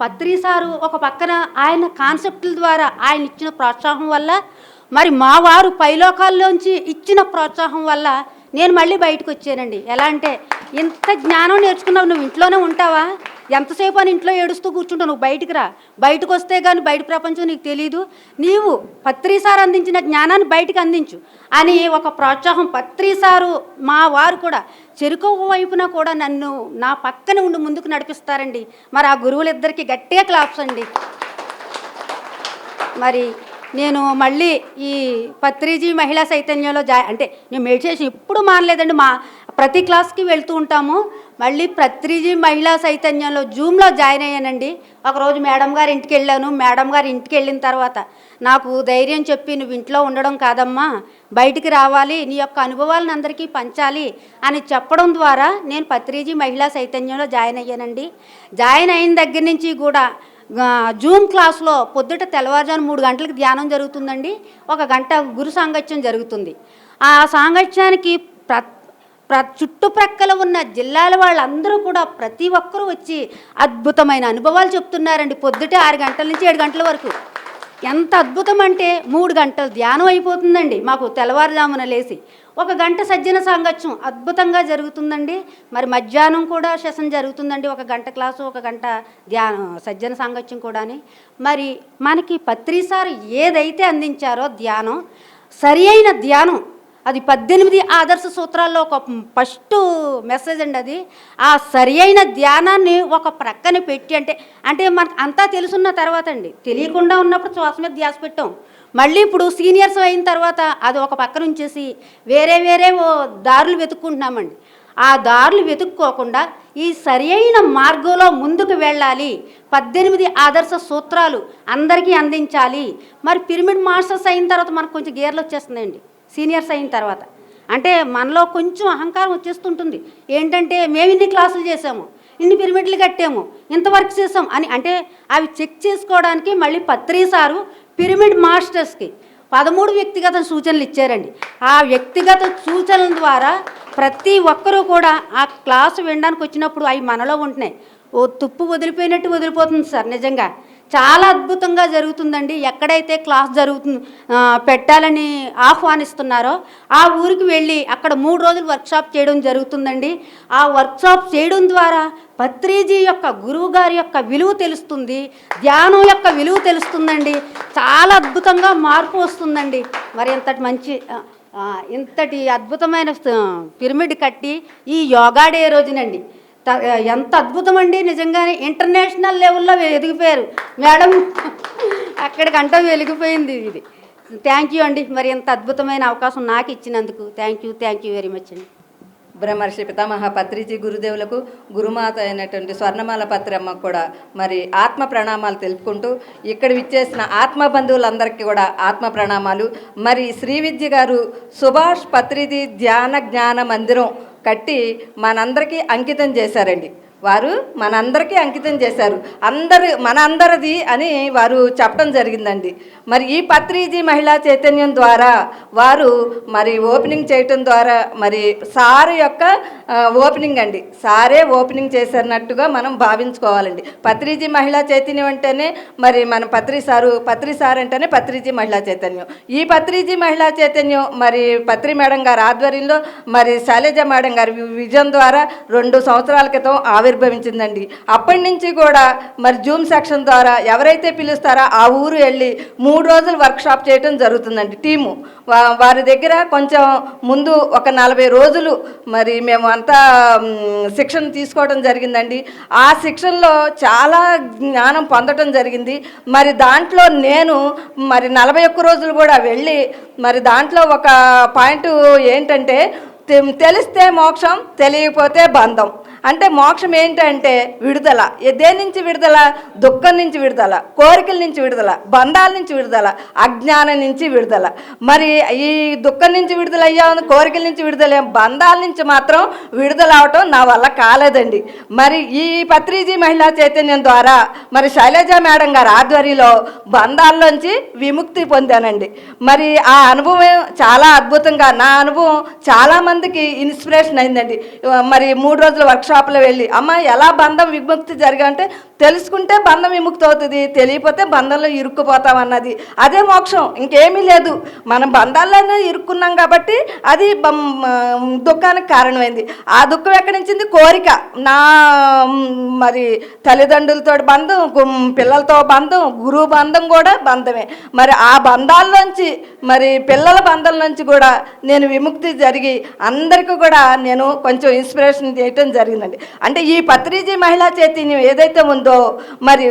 పత్రి sir ఒక పక్కన ఆయన కాన్సెప్టుల ద్వారా ఆయన ఇచ్చిన ప్రోత్సాహం వల్ల, మరి మా వారు పైలోకాల్లోంచి ఇచ్చిన ప్రోత్సాహం వల్ల నేను మళ్ళీ బయటకు వచ్చానండి. ఎలా అంటే, ఇంత జ్ఞానం నేర్చుకున్నావు, నువ్వు ఇంట్లోనే ఉంటావా, ఎంతసేపు అని ఇంట్లో ఏడుస్తూ కూర్చుంటావు, నువ్వు బయటికి రా, బయటకు వస్తే కానీ బయట ప్రపంచం నీకు తెలియదు, నీవు పత్రి సార్ అందించిన జ్ఞానాన్ని బయటకు అందించు అని ఒక ప్రోత్సాహం పత్రి సారు మా వారు కూడా చెరుకు వైపున కూడా నన్ను నా పక్కన ఉండి ముందుకు నడిపిస్తారండి. మరి ఆ గురువులిద్దరికీ గట్టిగా క్లాప్స్ అండి. మరి నేను మళ్ళీ ఈ పత్రిజీ మహిళా చైతన్యంలో అంటే నేను మెడిటేషన్ ఎప్పుడు మానలేదండి, మా ప్రతి క్లాస్కి వెళ్తూ ఉంటాము. మళ్ళీ పత్రిజీ మహిళా చైతన్యంలో జూమ్లో జాయిన్ అయ్యానండి. ఒకరోజు మేడం గారి ఇంటికి వెళ్ళాను. మేడం గారి ఇంటికి వెళ్ళిన తర్వాత నాకు ధైర్యం చెప్పి, నువ్వు ఇంట్లో ఉండడం కాదమ్మా, బయటికి రావాలి, నీ యొక్క అనుభవాలను అందరికీ పంచాలి అని చెప్పడం ద్వారా నేను పత్రిజీ మహిళా చైతన్యంలో జాయిన్ అయ్యానండి. జాయిన్ అయిన దగ్గర నుంచి కూడా జూమ్ క్లాస్లో పొద్దుట తెల్లవారుజాము 3 గంటలకు ధ్యానం జరుగుతుందండి. 1 గంట గురు సాంగత్యం జరుగుతుంది. ఆ సాంగత్యానికి చుట్టుప్రక్కల ఉన్న జిల్లాల వాళ్ళందరూ కూడా ప్రతి ఒక్కరూ వచ్చి అద్భుతమైన అనుభవాలు చెప్తున్నారండి. పొద్దుటే 6 గంటల నుంచి 7 గంటల వరకు. ఎంత అద్భుతం అంటే 3 గంటలు ధ్యానం అయిపోతుందండి మాకు తెల్లవారుజామున లేచి. 1 గంట సజ్జన సాంగత్యం అద్భుతంగా జరుగుతుందండి. మరి మధ్యాహ్నం కూడా సెషన్ జరుగుతుందండి. 1 గంట క్లాసు, 1 గంట ధ్యానం సజ్జన సాంగత్యం కూడాని. మరి మనకి పత్రి సార్ ఏదైతే అందించారో ధ్యానం, సరి అయిన ధ్యానం, అది 18 ఆదర్శ సూత్రాల్లో ఒక ఫస్ట్ మెసేజ్ అండి అది. ఆ సరి అయిన ధ్యానాన్ని ఒక ప్రక్కన పెట్టి, అంటే మనకు అంతా తెలుసున్న తర్వాత అండి, తెలియకుండా ఉన్నప్పుడు శ్వాస మీద ధ్యాస పెట్టాం. మళ్ళీ ఇప్పుడు సీనియర్స్ అయిన తర్వాత అది ఒక పక్కన ఉంచేసి వేరే దారులు వెతుక్కుంటున్నామండి. ఆ దారులు వెతుక్కోకుండా ఈ సరి అయిన మార్గంలో ముందుకు వెళ్ళాలి, 18 ఆదర్శ సూత్రాలు అందరికీ అందించాలి. మరి పిరమిడ్ మాస్టర్స్ అయిన తర్వాత మనకు కొంచెం గేర్లు వచ్చేస్తుందండి. సీనియర్స్ అయిన తర్వాత అంటే మనలో కొంచెం అహంకారం వచ్చేస్తుంటుంది. ఏంటంటే మేము ఇన్ని క్లాసులు చేసాము, ఇన్ని పిరమిడ్లు కట్టాము, ఇంత వర్క్ చేసాం అని. అంటే అవి చెక్ చేసుకోవడానికి మళ్ళీ పత్రి సారు పిరమిడ్ మాస్టర్స్కి 13 వ్యక్తిగత సూచనలు ఇచ్చారండి. ఆ వ్యక్తిగత సూచనల ద్వారా ప్రతి ఒక్కరూ కూడా ఆ క్లాసు వినడానికి వచ్చినప్పుడు అవి మనలో ఉంటున్నాయి. ఓ తుప్పు వదిలిపోయినట్టు వదిలిపోతుంది సార్. నిజంగా చాలా అద్భుతంగా జరుగుతుందండి. ఎక్కడైతే క్లాస్ పెట్టాలని ఆహ్వానిస్తున్నారో ఆ ఊరికి వెళ్ళి అక్కడ 3 రోజులు వర్క్షాప్ చేయడం జరుగుతుందండి. ఆ వర్క్షాప్ చేయడం ద్వారా పత్రిజీ యొక్క గురువు గారి యొక్క విలువ తెలుస్తుంది, ధ్యానం యొక్క విలువ తెలుస్తుందండి. చాలా అద్భుతంగా మార్పు వస్తుందండి. మరి ఇంతటి అద్భుతమైన పిరమిడ్ కట్టి ఈ యోగా డే రోజునండి ఎంత అద్భుతం అండి. నిజంగానే ఇంటర్నేషనల్ లెవెల్లో ఎదిగిపోయారు మేడం. అక్కడికంటా వెలిగిపోయింది ఇది. థ్యాంక్ యూ అండి. మరి ఎంత అద్భుతమైన అవకాశం నాకు ఇచ్చినందుకు థ్యాంక్ యూ వెరీ మచ్ అండి. బ్రహ్మర్షి పితామహ పత్రిజీ గురుదేవులకు, గురుమాత అయినటువంటి స్వర్ణమాల పత్రమ్మకు కూడా మరి ఆత్మ ప్రణామాలు తెలుపుకుంటూ, ఇక్కడ విచ్చేసిన ఆత్మ బంధువులందరికీ కూడా ఆత్మ ప్రణామాలు. మరి శ్రీ విద్య గారు సుభాష్ పత్రిజీ ధ్యాన జ్ఞాన మందిరం కట్టి మనందరికీ అంకితం చేశారండి. వారు మనందరికీ అంకితం చేశారు. మనందరిది అని వారు చెప్పడం జరిగిందండి. మరి ఈ పత్రిజీ మహిళా చైతన్యం ద్వారా వారు మరి ఓపెనింగ్ చేయటం ద్వారా మరి సార్ యొక్క ఓపెనింగ్ అండి, సారే ఓపెనింగ్ చేసినట్టుగా మనం భావించుకోవాలండి. పత్రిజీ మహిళా చైతన్యం అంటేనే మరి మన పత్రి సార్ అంటేనే పత్రిజీ మహిళా చైతన్యం. ఈ పత్రిజీ మహిళా చైతన్యం మరి పత్రి మేడం గారి ఆధ్వర్యంలో మరి శైలజ మేడం గారి విజన్ ద్వారా 2 సంవత్సరాల క్రితం ఆవిర్భవించిందండి. అప్పటి నుంచి కూడా మరి జూమ్ సెక్షన్ ద్వారా ఎవరైతే పిలుస్తారో ఆ ఊరు వెళ్ళి 3 రోజులు వర్క్షాప్ చేయడం జరుగుతుందండి. టీము వారి దగ్గర కొంచెం ముందు ఒక 40 రోజులు మరి మేము అంతా శిక్షణ తీసుకోవడం జరిగిందండి. ఆ శిక్షణలో చాలా జ్ఞానం పొందడం జరిగింది. మరి దాంట్లో నేను మరి 41 రోజులు కూడా వెళ్ళి మరి దాంట్లో ఒక పాయింట్ ఏంటంటే, తెలిస్తే మోక్షం, తెలియకపోతే బంధం. అంటే మోక్షం ఏంటంటే విడుదల. దేని నుంచి విడుదల? దుఃఖం నుంచి విడుదల, కోరికల నుంచి విడుదల, బంధాల నుంచి విడుదల, అజ్ఞానం నుంచి విడుదల. మరి ఈ దుఃఖం నుంచి విడుదల అయ్యాము, కోరికల నుంచి విడుదల, బంధాల నుంచి మాత్రం విడుదల అవటం నా వల్ల కాలేదండి. మరి ఈ పత్రిజీ మహిళా చైతన్యం ద్వారా మరి శైలజ మేడం గారి ఆధ్వర్యంలో బంధాల్లోంచి విముక్తి పొందానండి. మరి ఆ అనుభవం చాలా అద్భుతంగా, నా అనుభవం చాలామందికి ఇన్స్పిరేషన్ అయిందండి. మరి 3 రోజుల వర్క్షాప్ వర్క్షాప్లో వెళ్ళి అమ్మ ఎలా బంధం విముక్తి జరిగంటే తెలుసుకుంటే బంధం విముక్తి అవుతుంది, తెలియకపోతే బంధంలో ఇరుక్కుపోతాం అన్నది. అదే మోక్షం, ఇంకేమీ లేదు. మనం బంధాల్లోనే ఇరుక్కున్నాం కాబట్టి అది దుఃఖానికి కారణమైంది. ఆ దుఃఖం ఎక్కడి నుంచింది? కోరిక. నా మరి తల్లిదండ్రులతో బంధం, పిల్లలతో బంధం, గురువు బంధం కూడా బంధమే. మరి ఆ బంధాల్లోంచి, మరి పిల్లల బంధం నుంచి కూడా నేను విముక్తి జరిగి అందరికీ కూడా నేను కొంచెం ఇన్స్పిరేషన్ చేయటం జరిగిందండి. అంటే ఈ పత్రిజీ మహిళా చైతన్యం ఏదైతే ఉందో, మరి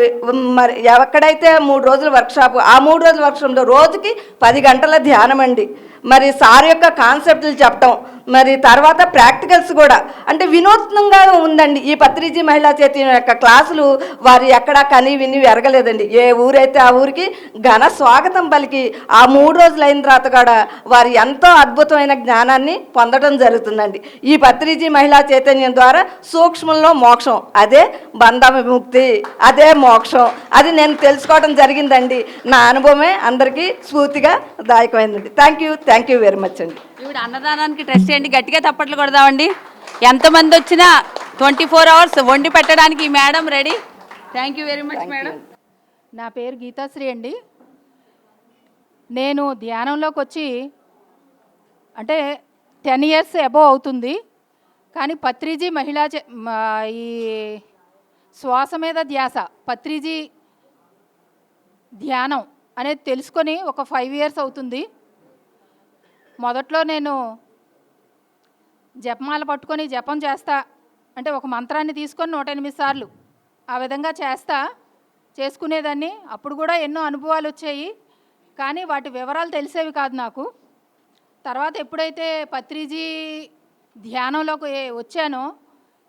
మరి ఎక్కడైతే 3 రోజుల వర్క్షాప్, ఆ 3 రోజుల వర్క్షాప్లో రోజుకి 10 గంటల ధ్యానం అండి. మరి సార్ యొక్క కాన్సెప్ట్లు చెప్పటం, మరి తర్వాత ప్రాక్టికల్స్ కూడా అంటే వినూత్నంగా ఉందండి. ఈ పత్రిజీ మహిళా చైతన్యం యొక్క క్లాసులు వారు ఎక్కడా కని విని ఎరగలేదండి. ఏ ఊరైతే ఆ ఊరికి ఘన స్వాగతం పలికి ఆ 3 రోజులు అయిన తర్వాత కూడా వారు ఎంతో అద్భుతమైన జ్ఞానాన్ని పొందడం జరుగుతుందండి. ఈ పత్రిజీ మహిళా చైతన్యం ద్వారా సూక్ష్మంలో మోక్షం, అదే బంధ విముక్తి, అదే మోక్షం, అది నేను తెలుసుకోవడం జరిగిందండి. నా అనుభవమే అందరికీ స్ఫూర్తిగా దాయకమైందండి. థ్యాంక్ యూ వెరీ మచ్ అండి. ఈవిడ అన్నదానానికి ట్రస్ట్ చేయండి, గట్టిగా తప్పట్లు కొడదామండి. ఎంతమంది వచ్చినా 24 hours వండి పెట్టడానికి ఈ madam ready. Thank you very much madam. నా పేరు గీతాశ్రీ అండి. నేను ధ్యానంలోకి వచ్చి అంటే 10 years అబోవ్ అవుతుంది. కానీ పత్రిజీ ఈ శ్వాస మీద ధ్యాస, పత్రిజీ ధ్యానం అనేది తెలుసుకొని ఒక 5 years అవుతుంది. మొదట్లో నేను జపమాల పట్టుకొని జపం చేస్తా, అంటే ఒక మంత్రాన్ని తీసుకొని 108 సార్లు ఆ విధంగా చేసుకునేదాన్ని. అప్పుడు కూడా ఎన్నో అనుభవాలు వచ్చాయి, కానీ వాటి వివరాలు తెలిసేవి కాదు నాకు. తర్వాత ఎప్పుడైతే పత్రిజీ ధ్యానంలోకి వచ్చానో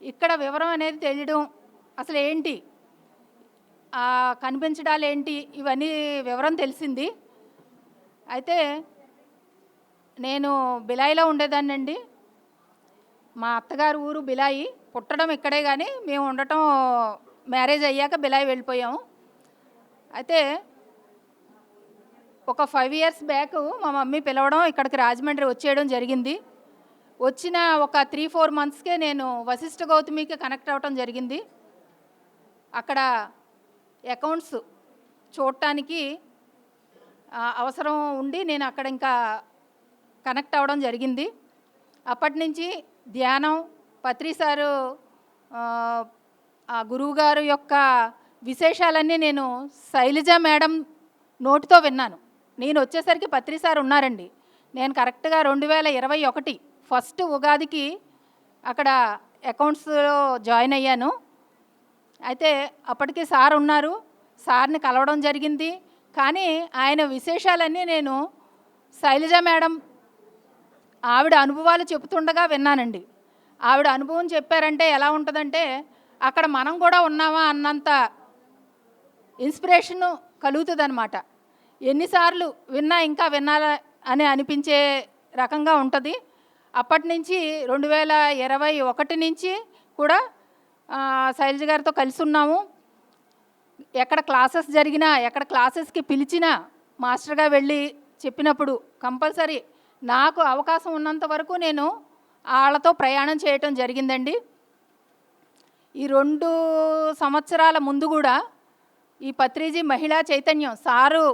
ఇక్కడ వివరం అనేది తెలియడం, అసలు ఏంటి కనిపించడాలు ఏంటి, ఇవన్నీ వివరం తెలిసింది. అయితే నేను బిలాయిలో ఉండేదాన్నండి. మా అత్తగారు ఊరు బిలాయి, పుట్టడం ఇక్కడే కానీ మేము ఉండటం మ్యారేజ్ అయ్యాక బిలాయి వెళ్ళిపోయాము. అయితే ఒక 5 years బ్యాక్ మా మమ్మీ పిలవడం ఇక్కడికి రాజమండ్రి వచ్చేయడం జరిగింది. వచ్చిన ఒక 3-4 monthsకే నేను వశిష్ఠ గౌతమికి కనెక్ట్ అవ్వటం జరిగింది. అక్కడ అకౌంట్స్ చూడటానికి అవసరం ఉండి నేను అక్కడ ఇంకా కనెక్ట్ అవ్వడం జరిగింది. అప్పటి నుంచి ధ్యానం, పత్రి సారు ఆ గురువుగారు యొక్క విశేషాలన్నీ నేను శైలజ మేడం నోటితో విన్నాను. నేను వచ్చేసరికి పత్రి సార్ ఉన్నారండి. నేను కరెక్ట్గా 2021 ఫస్ట్ ఉగాదికి అక్కడ అకౌంట్స్లో జాయిన్ అయ్యాను. అయితే అప్పటికి సార్ ఉన్నారు, సార్ని కలవడం జరిగింది. కానీ ఆయన విశేషాలన్నీ నేను శైలజ మేడం ఆవిడ అనుభవాలు చెబుతుండగా విన్నానండి. ఆవిడ అనుభవం చెప్పారంటే ఎలా ఉంటుందంటే అక్కడ మనం కూడా ఉన్నామా అన్నంత ఇన్స్పిరేషన్ కలుగుతుంది అనమాట. ఎన్నిసార్లు విన్నా ఇంకా వినాలా అని అనిపించే రకంగా ఉంటుంది. అప్పటి నుంచి 2021 నుంచి కూడా శైలజ గారితో కలిసి ఉన్నాము. ఎక్కడ క్లాసెస్ జరిగినా, ఎక్కడ క్లాసెస్కి పిలిచినా మాస్టర్గా వెళ్ళి చెప్పినప్పుడు కంపల్సరీ నాకు అవకాశం ఉన్నంత వరకు నేను వాళ్ళతో ప్రయాణం చేయటం జరిగిందండి. ఈ 2 సంవత్సరాల ముందు కూడా ఈ పత్రిజీ మహిళా చైతన్యం సారు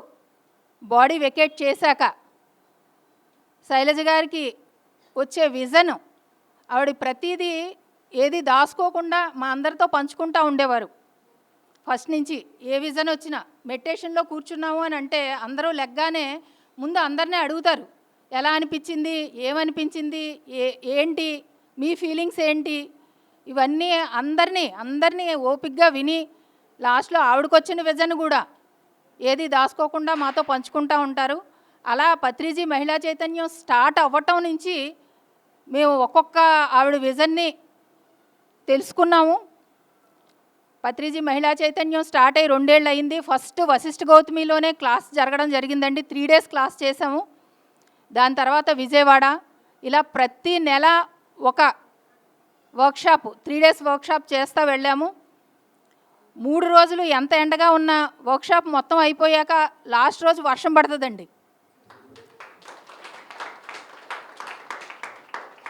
బాడీ వెకేట్ చేశాక శైలజ గారికి వచ్చే విజన్, ఆవిడ ప్రతిదీ ఏది దాచుకోకుండా మా అందరితో పంచుకుంటూ ఉండేవారు. ఫస్ట్ నుంచి ఏ విజన్ వచ్చినా మెడిటేషన్లో కూర్చున్నాము అని అంటే అందరూ లెగ్గానే ముందు అందరినీ అడుగుతారు, ఎలా అనిపించింది, ఏమనిపించింది, ఏంటి మీ ఫీలింగ్స్ ఏంటి, ఇవన్నీ అందరినీ ఓపికగా విని లాస్ట్లో ఆవిడకొచ్చిన విజన్ కూడా ఏది దాచుకోకుండా మాతో పంచుకుంటూ ఉంటారు. అలా పత్రిజీ మహిళా చైతన్యం స్టార్ట్ అవ్వటం నుంచి మేము ఒక్కొక్క ఆవిడ విజన్ని తెలుసుకున్నాము. పత్రిజీ మహిళా చైతన్యం స్టార్ట్ అయ్యి 2 ఏళ్ళు అయింది. ఫస్ట్ వశిష్ఠ గౌతమిలోనే క్లాస్ జరగడం జరిగిందండి. 3 days క్లాస్ చేసాము. దాని తర్వాత విజయవాడ, ఇలా ప్రతి నెల ఒక వర్క్షాప్ 3 days వర్క్షాప్ చేస్తూ వెళ్ళాము. 3 రోజులు ఎంత ఎండగా ఉన్న వర్క్షాప్ మొత్తం అయిపోయాక లాస్ట్ రోజు వర్షం పడుతుందండి.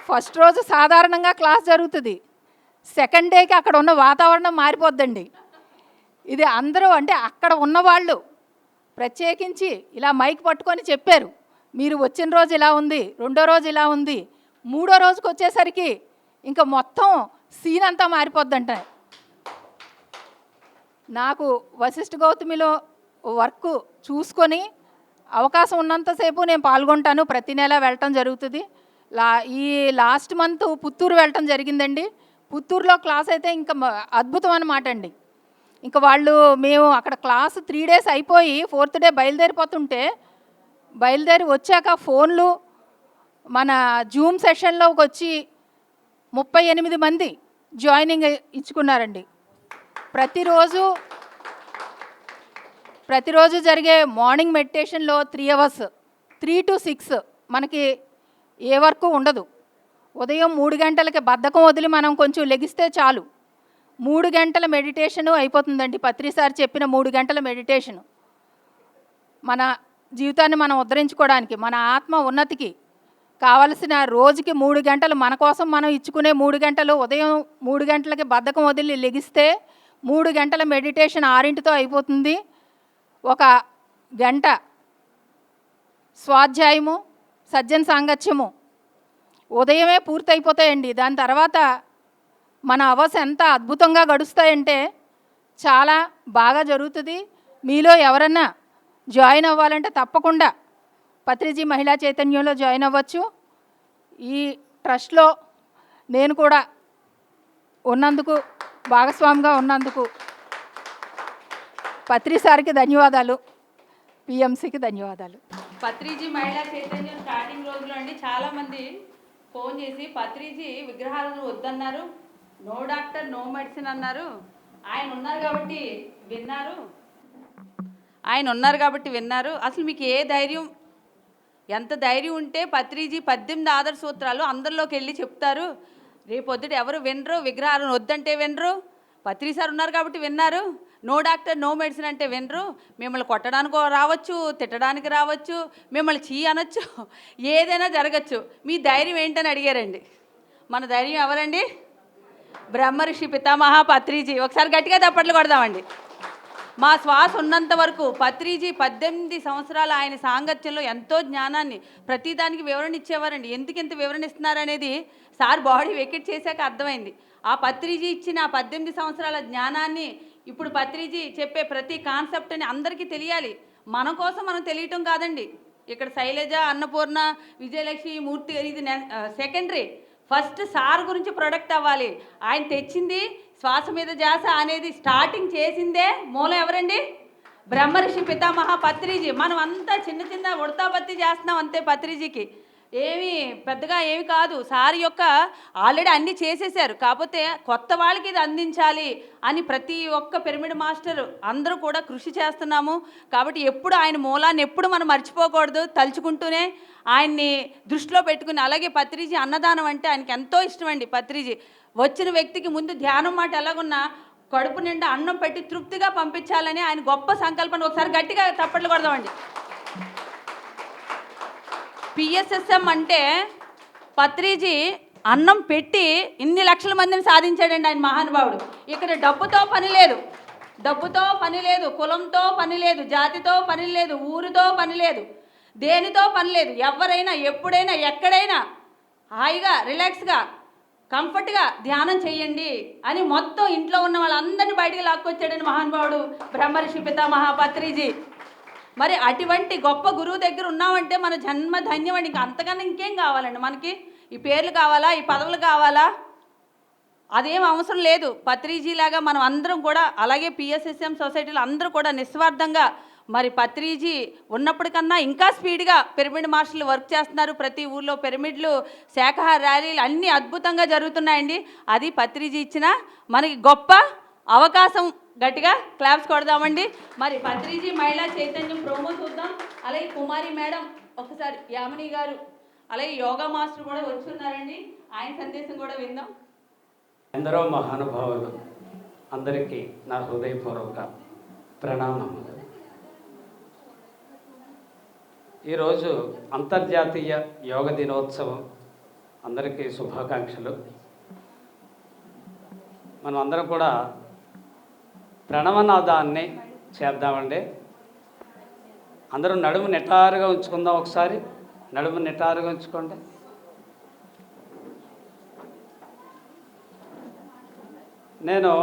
ఫస్ట్ రోజు సాధారణంగా క్లాస్ జరుగుతుంది. సెకండ్ డేకి అక్కడ ఉన్న వాతావరణం మారిపోద్దండి. ఇది అందరూ అంటే అక్కడ ఉన్నవాళ్ళు ప్రత్యేకించి ఇలా మైక్ పట్టుకొని చెప్పారు, మీరు వచ్చిన రోజు ఇలా ఉంది, రెండో రోజు ఇలా ఉంది, మూడో రోజుకి వచ్చేసరికి ఇంకా మొత్తం సీన్ అంతా మారిపోద్దంట. నాకు వశిష్ఠ గౌతమిలో వర్క్ చూసుకొని అవకాశం ఉన్నంతసేపు నేను పాల్గొంటాను. ప్రతి నెల వెళ్ళటం జరుగుతుంది. ఈ లాస్ట్ మంత్ పుత్తూరు వెళ్ళటం జరిగిందండి. పుత్తూరులో క్లాస్ అయితే ఇంకా అద్భుతం అన్నమాట అండి. ఇంకా మేము అక్కడ క్లాస్ 3 days అయిపోయి 4th day బయలుదేరి వచ్చాక ఫోన్లు మన జూమ్ సెషన్లోకి వచ్చి 38 మంది జాయినింగ్ ఇచ్చుకున్నారండి. ప్రతిరోజు జరిగే మార్నింగ్ మెడిటేషన్లో 3 hours 3 to 6 మనకి ఏ వర్క్ ఉండదు. ఉదయం 3 గంటలకి బద్ధకం వదిలి మనం కొంచెం లెగిస్తే చాలు 3 గంటల మెడిటేషను అయిపోతుందండి. పత్రిసారి చెప్పిన 3 గంటల మెడిటేషను మన జీవితాన్ని మనం ఉద్ధరించుకోవడానికి, మన ఆత్మ ఉన్నతికి కావలసిన రోజుకి 3 గంటలు మన కోసం మనం ఇచ్చుకునే 3 గంటలు. ఉదయం 3 గంటలకి బద్ధకం వదిలి లెగిస్తే 3 గంటల మెడిటేషన్ 6తో అయిపోతుంది. 1 గంట స్వాధ్యాయము, సజ్జన సాంగత్యము ఉదయమే పూర్తయిపోతాయండి. దాని తర్వాత మన అవర్స్ ఎంత అద్భుతంగా గడుస్తాయంటే చాలా బాగా జరుగుతుంది. మీలో ఎవరన్నా జాయిన్ అవ్వాలంటే తప్పకుండా పత్రిజీ మహిళా చైతన్యంలో జాయిన్ అవ్వచ్చు. ఈ ట్రస్ట్లో నేను కూడా ఉన్నందుకు, భాగస్వామిగా ఉన్నందుకు పత్రిసారికి ధన్యవాదాలు, పిఎంసికి ధన్యవాదాలు. పత్రిజీ మహిళా చైతన్యం స్టార్టింగ్ రోజులో అండి చాలామంది ఫోన్ చేసి పత్రిజీ విగ్రహాలను వద్దన్నారు, నో డాక్టర్ నో మెడిసిన్ అన్నారు. ఆయన ఉన్నారు కాబట్టి విన్నారు. అసలు మీకు ఎంత ధైర్యం ఉంటే పత్రిజీ 18 ఆదర్శ సూత్రాలు అందరిలోకి వెళ్ళి చెప్తారు. రేపొద్దుట ఎవరు వినరు, విగ్రహాలను వద్దంటే వినరు. పత్రి సార్ ఉన్నారు కాబట్టి విన్నారు. నో డాక్టర్ నో మెడిసిన్ అంటే వినరు. మిమ్మల్ని కొట్టడానికి రావచ్చు, తిట్టడానికి రావచ్చు, మిమ్మల్ని చీ అనొచ్చు, ఏదైనా జరగచ్చు. మీ ధైర్యం ఏంటని అడిగారండి. మన ధైర్యం ఎవరండి? బ్రహ్మర్షి పితామహ పత్రిజీ. ఒకసారి గట్టిగా తప్పట్లు కొడదామండి. మా శ్వాస ఉన్నంత వరకు పత్రిజీ 18 సంవత్సరాలు ఆయన సాంగత్యంలో ఎంతో జ్ఞానాన్ని ప్రతిదానికి వివరణ ఇచ్చేవారండి. ఎందుకు ఇంత వివరణ ఇస్తున్నారనేది సార్ బాడీ వెకెట్ చేశాక అర్థమైంది. ఆ పత్రిజీ ఇచ్చిన 18 సంవత్సరాల జ్ఞానాన్ని ఇప్పుడు పత్రిజీ చెప్పే ప్రతి కాన్సెప్ట్ అని అందరికీ తెలియాలి. మన కోసం మనం తెలియటం కాదండి. ఇక్కడ శైలజ, అన్నపూర్ణ, విజయలక్ష్మి, మూర్తి ఇది సెకండరీ. ఫస్ట్ సార్ గురించి ప్రొడక్ట్ అవ్వాలి. ఆయన తెచ్చింది శ్వాస మీద ధ్యాస అనేది స్టార్టింగ్ చేసిందే మూలం ఎవరండి? బ్రహ్మర్షి పితామహ పత్రిజీ. మనం అంతా చిన్న ఉడతాబత్తి చేస్తున్నాం అంతే. పత్రిజీకి పెద్దగా ఏమి కాదు. సార్ యొక్క ఆల్రెడీ అన్నీ చేసేసారు. కాకపోతే కొత్త వాళ్ళకి ఇది అందించాలి అని ప్రతి ఒక్క పిరమిడ్ మాస్టర్ అందరూ కూడా కృషి చేస్తున్నాము. కాబట్టి ఎప్పుడు ఆయన మూలాన్ని ఎప్పుడు మనం మర్చిపోకూడదు, తలుచుకుంటూనే ఆయన్ని దృష్టిలో పెట్టుకుని. అలాగే పత్రిజీ అన్నదానం అంటే ఆయనకి ఎంతో ఇష్టం అండి. పత్రిజీ వచ్చిన వ్యక్తికి ముందు ధ్యానం మాట ఎలాగున్నా కడుపు నిండా అన్నం పెట్టి తృప్తిగా పంపించాలని ఆయన గొప్ప సంకల్పన. ఒకసారి గట్టిగా తప్పట్లు కొడదామండి. పిఎస్ఎస్ఎం అంటే పత్రిజీ అన్నం పెట్టి ఇన్ని లక్షల మందిని సాధించాడండి ఆయన మహానుభావుడు. ఇక్కడ డబ్బుతో పని లేదు, కులంతో పని లేదు, జాతితో పని లేదు, ఊరితో పని లేదు, దేనితో పని లేదు. ఎవరైనా ఎప్పుడైనా ఎక్కడైనా హాయిగా రిలాక్స్గా కంఫర్ట్గా ధ్యానం చేయండి అని మొత్తం ఇంట్లో ఉన్న వాళ్ళందరినీ బయటికి లాక్కొచ్చాడని మహానుభావుడు బ్రహ్మర్షి పితామహ పత్రిజీ. మరి అటువంటి గొప్ప గురువు దగ్గర ఉన్నామంటే మన జన్మ ధన్యమండి. ఇంకా అంతకన్నా ఇంకేం కావాలండి మనకి? ఈ పేర్లు కావాలా, ఈ పదవులు కావాలా? అదేం అవసరం లేదు. పత్రిజీలాగా మనం అందరం కూడా, అలాగే పిఎస్ఎస్ఎం సొసైటీలో అందరూ కూడా నిస్వార్థంగా మరి పత్రిజీ ఉన్నప్పటికన్నా ఇంకా స్పీడ్గా పిరమిడ్ మాస్టర్లు వర్క్ చేస్తున్నారు. ప్రతి ఊర్లో పిరమిడ్లు, శాఖాహార ర్యాలీలు అన్నీ అద్భుతంగా జరుగుతున్నాయండి. అది పత్రిజీ ఇచ్చిన మనకి గొప్ప అవకాశం. గట్టిగా క్లాప్స్ కొడదామండి. మరి పత్రిజీ మహిళా చైతన్యం ప్రోమో చూద్దాం. అలాగే కుమారి మేడం, ఒకసారి యామిని గారు, అలాగే యోగా మాస్టర్ కూడా వచ్చున్నారండి. ఆయన సందేశం కూడా విందాం. ఎందరో మహానుభావులు అందరికీ నా హృదయపూర్వక ప్రణామములు. ఈరోజు అంతర్జాతీయ యోగ దినోత్సవం. అందరికీ శుభాకాంక్షలు. మనం అందరం కూడా ప్రణవనాదాన్ని చేద్దామండి. అందరూ నడుము నిటారుగా ఉంచుకుందాం. ఒకసారి నడుము నిటారుగా ఉంచుకోండి. నేను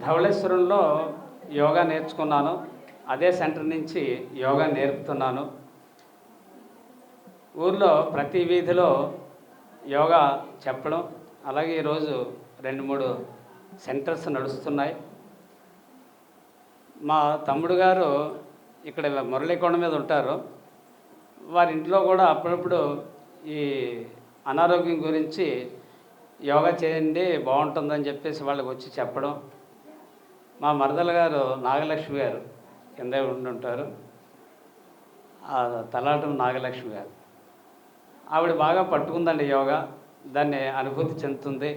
ధవళేశ్వరంలో యోగా నేర్చుకున్నాను. అదే సెంటర్ నుంచి యోగా నేర్పుతున్నాను. ఊర్లో ప్రతి వీధిలో యోగా చెప్పడం, అలాగే ఈరోజు 2-3 సెంటర్స్ నడుస్తున్నాయి. మా తమ్ముడు గారు ఇక్కడ మురళీకొండ మీద ఉంటారు. వారి ఇంట్లో కూడా అప్పుడప్పుడు ఈ అనారోగ్యం గురించి యోగా చేయండి బాగుంటుందని చెప్పేసి వాళ్ళకి వచ్చి చెప్పడం. మా మరదల గారు నాగలక్ష్మి గారు కింద ఉంటుంటారు, తలాటం నాగలక్ష్మి గారు. ఆవిడ బాగా పట్టుకుందండి యోగా, దాన్ని అనుభూతి చెందుతుంది.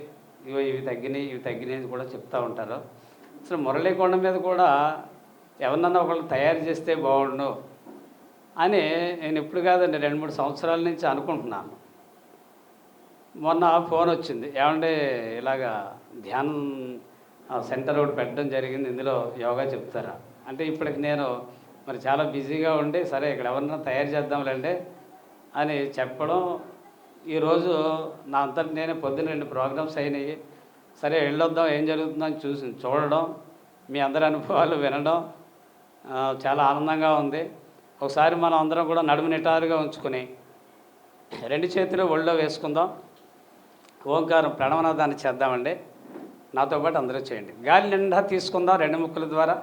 ఇవి తగ్గినాయి కూడా చెప్తూ ఉంటారు. అసలు మురళీకొండ మీద కూడా ఎవరినన్నా ఒకళ్ళు తయారు చేస్తే బాగుండు అని నేను ఇప్పుడు కాదండి 2-3 సంవత్సరాల నుంచి అనుకుంటున్నాను. మొన్న ఫోన్ వచ్చింది, ఏమంటే ఇలాగా ధ్యానం సెంటర్ ఒకటి పెట్టడం జరిగింది, ఇందులో యోగా చెప్తారా అంటే, ఇప్పటికి నేను మరి చాలా బిజీగా ఉండి సరే ఇక్కడ ఎవరన్నా తయారు చేద్దాంలేండి అని చెప్పడం. ఈరోజు నా అంతటి నేనే పొద్దున్న 2 ప్రోగ్రామ్స్ అయినాయి. సరే వెళ్ళొద్దాం ఏం జరుగుతుందని చూడడం, మీ అందరి అనుభవాలు వినడం చాలా ఆనందంగా ఉంది. ఒకసారి మనం అందరం కూడా నడుము నిటారుగా ఉంచుకొని 2 చేతులు ఒళ్ళో వేసుకుందాం. ఓంకారం ప్రణవనాదాన్ని చేద్దామండి. నాతో పాటు అందరూ చేయండి. గాలి నిండా తీసుకుందాం 2 ముక్కుల ద్వారా.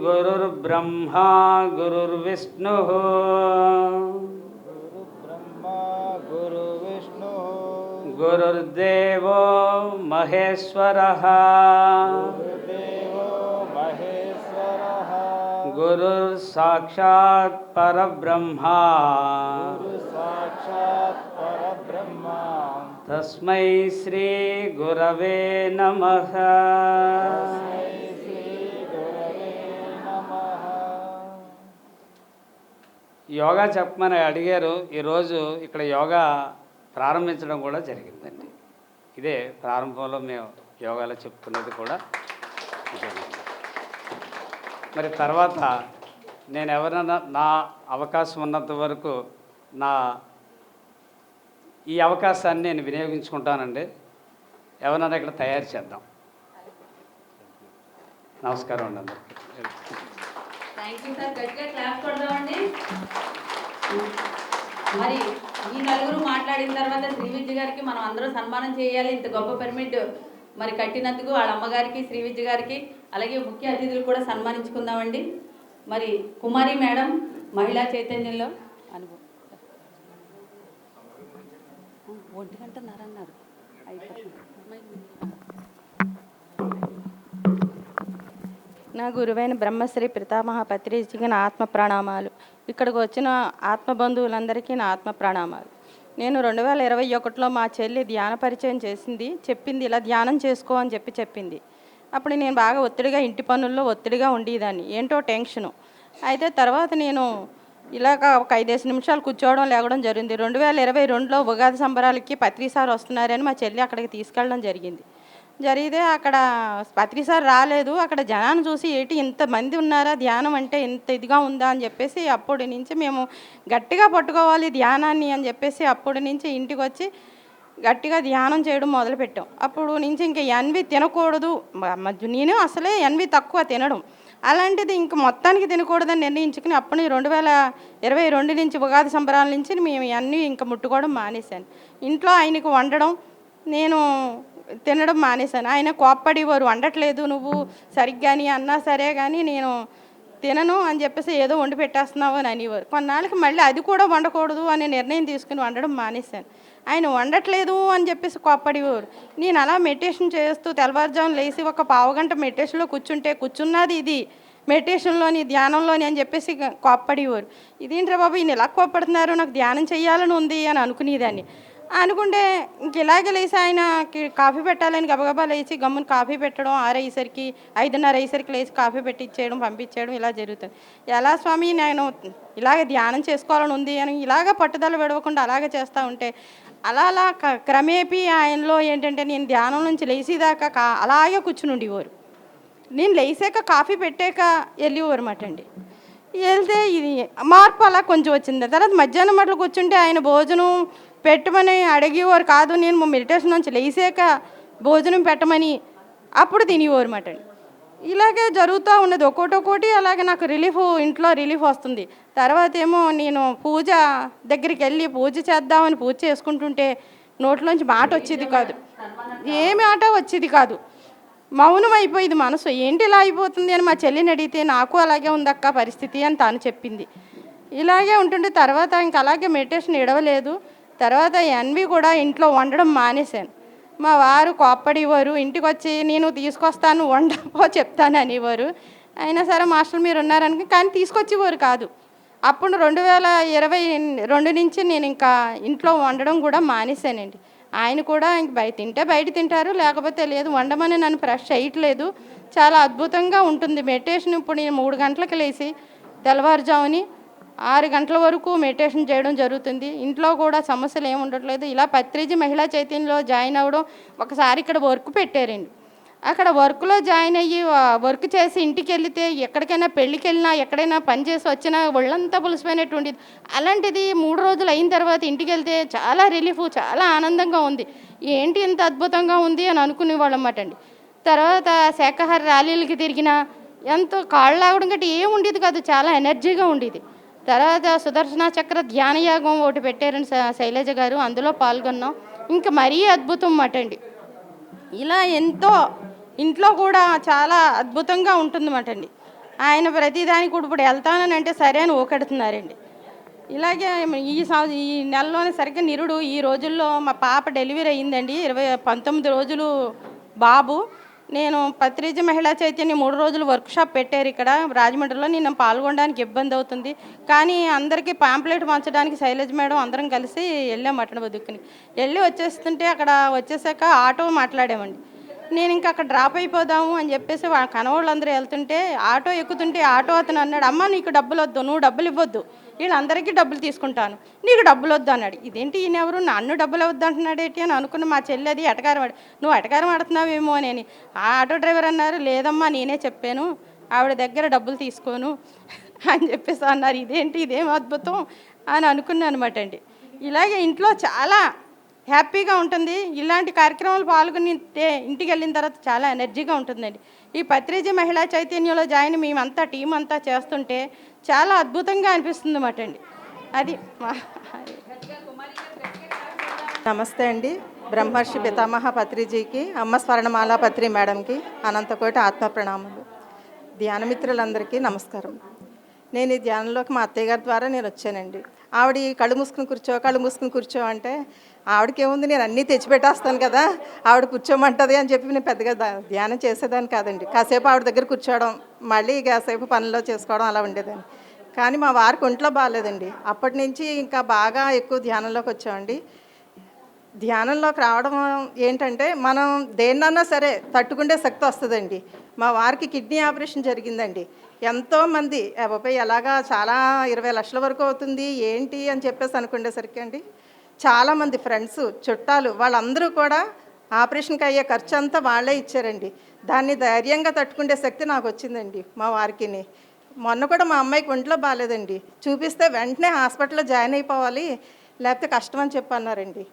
गुरुर्ब्रह्मा गुरुर्विष्णुः गुरुर्देवो महेश्वरः गुरुर्साक्षात् परब्रह्मा तस्मै श्री गुरवे नमः. యోగా చెప్పమని అడిగారు. ఈరోజు ఇక్కడ యోగా ప్రారంభించడం కూడా జరిగిందండి. ఇదే ప్రారంభంలో మేము యోగాలో చెప్పుకునేది కూడా ఇదేనండి. మరి తర్వాత నేను ఎవరైనా నా అవకాశం ఉన్నంత వరకు ఈ అవకాశాన్ని నేను వినియోగించుకుంటానండి. ఎవరైనా ఇక్కడ తయారు చేద్దాం. నమస్కారం అండి అందరికీ. Thank you sir. గట్టిగా క్లాస్ కొడదామండి. మరి ఈ నలుగురు మాట్లాడిన తర్వాత శ్రీ విద్య గారికి మనం అందరూ సన్మానం చేయాలి. ఇంత గొప్ప పిరమిడ్ మరి కట్టినందుకు వాళ్ళ అమ్మగారికి, శ్రీ విద్య గారికి, అలాగే ముఖ్య అతిథులు కూడా సన్మానించుకుందామండి. మరి కుమారి మేడం మహిళా చైతన్యంలో అనుభవం 1:30 అన్నారు. నా గురువైన బ్రహ్మశ్రీ పితామహ పత్రిజీకి నా ఆత్మ ప్రణామాలు. ఇక్కడికి వచ్చిన ఆత్మ బంధువులందరికీ నా ఆత్మ ప్రణామాలు. నేను 2021లో మా చెల్లి ధ్యాన పరిచయం చెప్పింది ఇలా ధ్యానం చేసుకో అని చెప్పింది. అప్పుడు నేను బాగా ఇంటి పనుల్లో ఒత్తిడిగా ఉండేదాన్ని, ఏంటో టెన్షను. అయితే తర్వాత నేను ఇలాగ ఒక 5 నిమిషాలు కూర్చోవడం లేవడం జరిగింది. 2022లో ఉగాది సంబరాలకి పత్రిసారి వస్తున్నారని మా చెల్లి అక్కడికి తీసుకెళ్ళడం జరిగితే అక్కడ పత్రిసారి రాలేదు. అక్కడ జనాన్ని చూసి ఏంటి ఇంతమంది ఉన్నారా, ధ్యానం అంటే ఇంత ఇదిగా ఉందా అని చెప్పేసి అప్పటి నుంచి మేము గట్టిగా పట్టుకోవాలి ధ్యానాన్ని అని చెప్పేసి అప్పటి నుంచి ఇంటికి వచ్చి గట్టిగా ధ్యానం చేయడం మొదలుపెట్టాం. అప్పుడు నుంచి ఇంక ఎన్వి తినకూడదు. నేను అసలే ఎన్వి తక్కువ తినడం. అలాంటిది ఇంక మొత్తానికి తినకూడదని నిర్ణయించుకుని అప్పటి 2022 నుంచి ఉగాది సంబరాల నుంచి మేము ఇవన్నీ ఇంక ముట్టుకోవడం మానేశాను. ఇంట్లో ఆయనకు వండడం, నేను తినడం మానేశాను. ఆయన కోప్పడేవారు, వండట్లేదు నువ్వు సరిగ్గాని అన్నా సరే కానీ నేను తినను అని చెప్పేసి ఏదో వండి పెట్టేస్తున్నావు అని అనేవారు. కొన్నాళ్ళకి మళ్ళీ అది కూడా వండకూడదు అనే నిర్ణయం తీసుకుని వండడం మానేశాను. ఆయన వండట్లేదు అని చెప్పేసి కోప్పడేవారు. నేను అలా మెడిటేషన్ చేస్తూ తెల్లవారుజామున లేచి ఒక పావుగంట మెడిటేషన్లో కూర్చున్నది ఇది మెడిటేషన్లోని ధ్యానంలోని అని చెప్పేసి కోప్పడేవారు. ఇదేంట్రా బాబు ఈయన ఇలా కోప్పడుతున్నారు, నాకు ధ్యానం చేయాలని ఉంది అని అనుకునేదాన్ని. అనుకుంటే ఇంక ఇలాగే లేచి ఆయనకి కాఫీ పెట్టాలని గబగబా లేచి గమ్మున కాఫీ పెట్టడం, 6 అయ్యేసరికి 5:30 అయ్యేసరికి లేచి కాఫీ పెట్టించేయడం, పంపించేయడం ఇలా జరుగుతుంది. ఎలా స్వామి నేను ఇలాగే ధ్యానం చేసుకోవాలని ఉంది అని ఇలాగ పట్టుదల విడవకుండా అలాగే చేస్తూ ఉంటే అలా క్రమేపీ ఆయనలో ఏంటంటే నేను ధ్యానం నుంచి లేచేదాకా అలాగే కూర్చుని ఉండేవారు. నేను లేచాక కాఫీ పెట్టాక వెళ్ళేవారు అన్నమాట అండి. వెళ్తే ఇది మార్పు అలా కొంచెం వచ్చింది. తర్వాత మధ్యాహ్నం మట్లు కూర్చుంటే ఆయన భోజనం పెట్టమని అడిగేవారు కాదు, నేను మెడిటేషన్ నుంచి లేచాక భోజనం పెట్టమని అప్పుడు తినేవారు అన్నమాట అండి. ఇలాగే జరుగుతూ ఉన్నది ఒక్కోటి అలాగే నాకు ఇంట్లో రిలీఫ్ వస్తుంది. తర్వాత ఏమో నేను పూజ దగ్గరికి వెళ్ళి పూజ చేద్దామని పూజ చేసుకుంటుంటే నోట్లోంచి మాట వచ్చేది కాదు, ఏ మాట వచ్చేది కాదు, మౌనం అయిపోయింది మనసు. ఏంటి ఇలా అయిపోతుంది అని మా చెల్లిని అడిగితే నాకు అలాగే ఉందక్క పరిస్థితి అని తాను చెప్పింది. ఇలాగే ఉంటుండే తర్వాత ఇంక అలాగే మెడిటేషన్ ఇడవలేదు. తర్వాత ఎన్వి కూడా ఇంట్లో వండడం మానేశాను. మా వారు కోప్పడేవారు, ఇంటికి వచ్చి నేను తీసుకొస్తాను వండపో చెప్తాను అనేవారు. అయినా సరే మాస్టర్ మీరు ఉన్నారని కానీ తీసుకొచ్చేవారు కాదు. అప్పుడు 2022 నుంచి నేను ఇంకా ఇంట్లో వండడం కూడా మానేశానండి. ఆయన కూడా ఇంక బయట తింటారు, లేకపోతే లేదు, వండమని నన్ను ఫ్రెష్ చేయట్లేదు. చాలా అద్భుతంగా ఉంటుంది మెడిటేషన్. ఇప్పుడు నేను 3 గంటలకు లేచి తెల్లవారుజాముని 6 గంటల వరకు మెడిటేషన్ చేయడం జరుగుతుంది. ఇంట్లో కూడా సమస్యలు ఏమి ఉండట్లేదు. ఇలా పత్రిజీ మహిళా చైతన్యంలో జాయిన్ అవ్వడం, ఒకసారి ఇక్కడ వర్క్ పెట్టారండి. అక్కడ వర్క్లో జాయిన్ అయ్యి వర్క్ చేసి ఇంటికి వెళితే ఎక్కడికైనా పెళ్ళికి వెళ్ళినా ఎక్కడైనా పని చేసి వచ్చినా ఒళ్ళంతా పులిసిపోయినట్టు ఉండేది. అలాంటిది 3 రోజులు అయిన తర్వాత ఇంటికి వెళ్తే చాలా రిలీఫ్, చాలా ఆనందంగా ఉంది. ఏంటి ఇంత అద్భుతంగా ఉంది అని అనుకునేవాళ్ళం అన్నమాట అండి. తర్వాత శాఖాహార ర్యాలీలకి తిరిగినా ఎంతో కాళ్ళు లాగడం గట్టి ఏం ఉండేది కాదు, చాలా ఎనర్జీగా ఉండేది. తర్వాత సుదర్శన చక్ర ధ్యానయాగం ఒకటి పెట్టారని శైలజ గారు, అందులో పాల్గొన్నాం. ఇంకా మరీ అద్భుతం అన్నమాట అండి. ఇలా ఎంతో ఇంట్లో కూడా చాలా అద్భుతంగా ఉంటుందన్నమాట అండి. ఆయన ప్రతిదానికి కూడా ఇప్పుడు వెళ్తానని అంటే సరే అని ఊకెడుతున్నారండి. ఇలాగే ఈ నెలలోనే సరిగ్గా నిరుడు ఈ రోజుల్లో మా పాప డెలివరీ అయ్యిందండి. 19 రోజులు బాబు. నేను పత్రిజీ మహిళా చైతన్యం 3 రోజులు వర్క్షాప్ పెట్టారు ఇక్కడ రాజమండ్రిలో. నేను పాల్గొనడానికి ఇబ్బంది అవుతుంది కానీ అందరికీ పాంప్లెట్ పంచడానికి శైలజ మేడం అందరం కలిసి వెళ్ళాం మటన్ బతుకుని. వెళ్ళి వచ్చేస్తుంటే అక్కడ వచ్చేసాక ఆటో మాట్లాడామండి. నేను ఇంకా అక్కడ డ్రాప్ అయిపోదాము అని చెప్పేసి కనవాళ్ళందరూ వెళ్తుంటే ఆటో ఎక్కుతుంటే ఆటో అతను అన్నాడు, అమ్మ నీకు డబ్బులు వద్దు, నువ్వు డబ్బులు ఇవ్వద్దు, వీళ్ళందరికీ డబ్బులు తీసుకుంటాను, నీకు డబ్బులు వద్దు అన్నాడు. ఇదేంటి ఈయన ఎవరు నన్ను డబ్బులు వద్దు అంటున్నాడు ఏంటి అని అనుకున్న మా చెల్లి అది ఎటకారం నువ్వు ఎటకారం ఆడుతున్నావేమో అని. ఆ ఆటో డ్రైవర్ అన్నారు, లేదమ్మా నేనే చెప్పాను ఆవిడ దగ్గర డబ్బులు తీసుకోను అని చెప్పేసి అన్నారు. ఇదేం అద్భుతం అని అనుకున్నాను అనమాట అండి. ఇలాగే ఇంట్లో చాలా హ్యాపీగా ఉంటుంది. ఇలాంటి కార్యక్రమాలు పాల్గొనితే ఇంటికి వెళ్ళిన తర్వాత చాలా ఎనర్జీగా ఉంటుందండి. ఈ పత్రిజీ మహిళా చైతన్యంలో జాయిన్ మేమంతా టీం అంతా చేస్తుంటే చాలా అద్భుతంగా అనిపిస్తుంది అన్నమాట అండి. అది నమస్తే అండి. బ్రహ్మర్షి పితామహ పత్రిజీకి, అమ్మ స్వర్ణమాల పత్రి మేడంకి అనంతకోటి ఆత్మ ప్రణామాలు. ధ్యానమిత్రులందరికీ నమస్కారం. నేను ఈ ధ్యానంలోకి మా అత్తయ్య గారి ద్వారా నేను వచ్చానండి. ఆవిడ కళ్ళు మూసుకుని కూర్చో అంటే ఆవిడకి ఏముంది, నేను అన్నీ తెచ్చిపెట్టేస్తాను కదా, ఆవిడ కూర్చోమంటుంది అని చెప్పి నేను పెద్దగా ధ్యానం చేసేదాన్ని కాదండి. కాసేపు ఆవిడ దగ్గర కూర్చోవడం, మళ్ళీ కాసేపు పనుల్లో చేసుకోవడం అలా ఉండేదాన్ని. కానీ మా వారికి ఒంట్లో బాగాలేదండి. అప్పటి నుంచి ఇంకా బాగా ఎక్కువ ధ్యానంలోకి వచ్చామండి. ధ్యానంలోకి రావడం ఏంటంటే మనం దేన్నన్నా సరే తట్టుకుండే శక్తి వస్తుందండి. మా వారికి కిడ్నీ ఆపరేషన్ జరిగిందండి. ఎంతోమంది అబ్బాయి ఎలాగా చాలా 20 లక్షల వరకు అవుతుంది ఏంటి అని చెప్పేసి అనుకునేసరికి అండి చాలామంది ఫ్రెండ్స్ చుట్టాలు వాళ్ళందరూ కూడా ఆపరేషన్కి అయ్యే ఖర్చు అంతా వాళ్ళే ఇచ్చారండి. దాన్ని ధైర్యంగా తట్టుకునే శక్తి నాకు వచ్చిందండి మా వారికి. మొన్న కూడా మా అమ్మాయికి ఒంట్లో బాగాలేదండి, చూపిస్తే వెంటనే హాస్పిటల్లో జాయిన్ అయిపోవాలి లేకపోతే కష్టం అని చెప్పి అన్నారండి.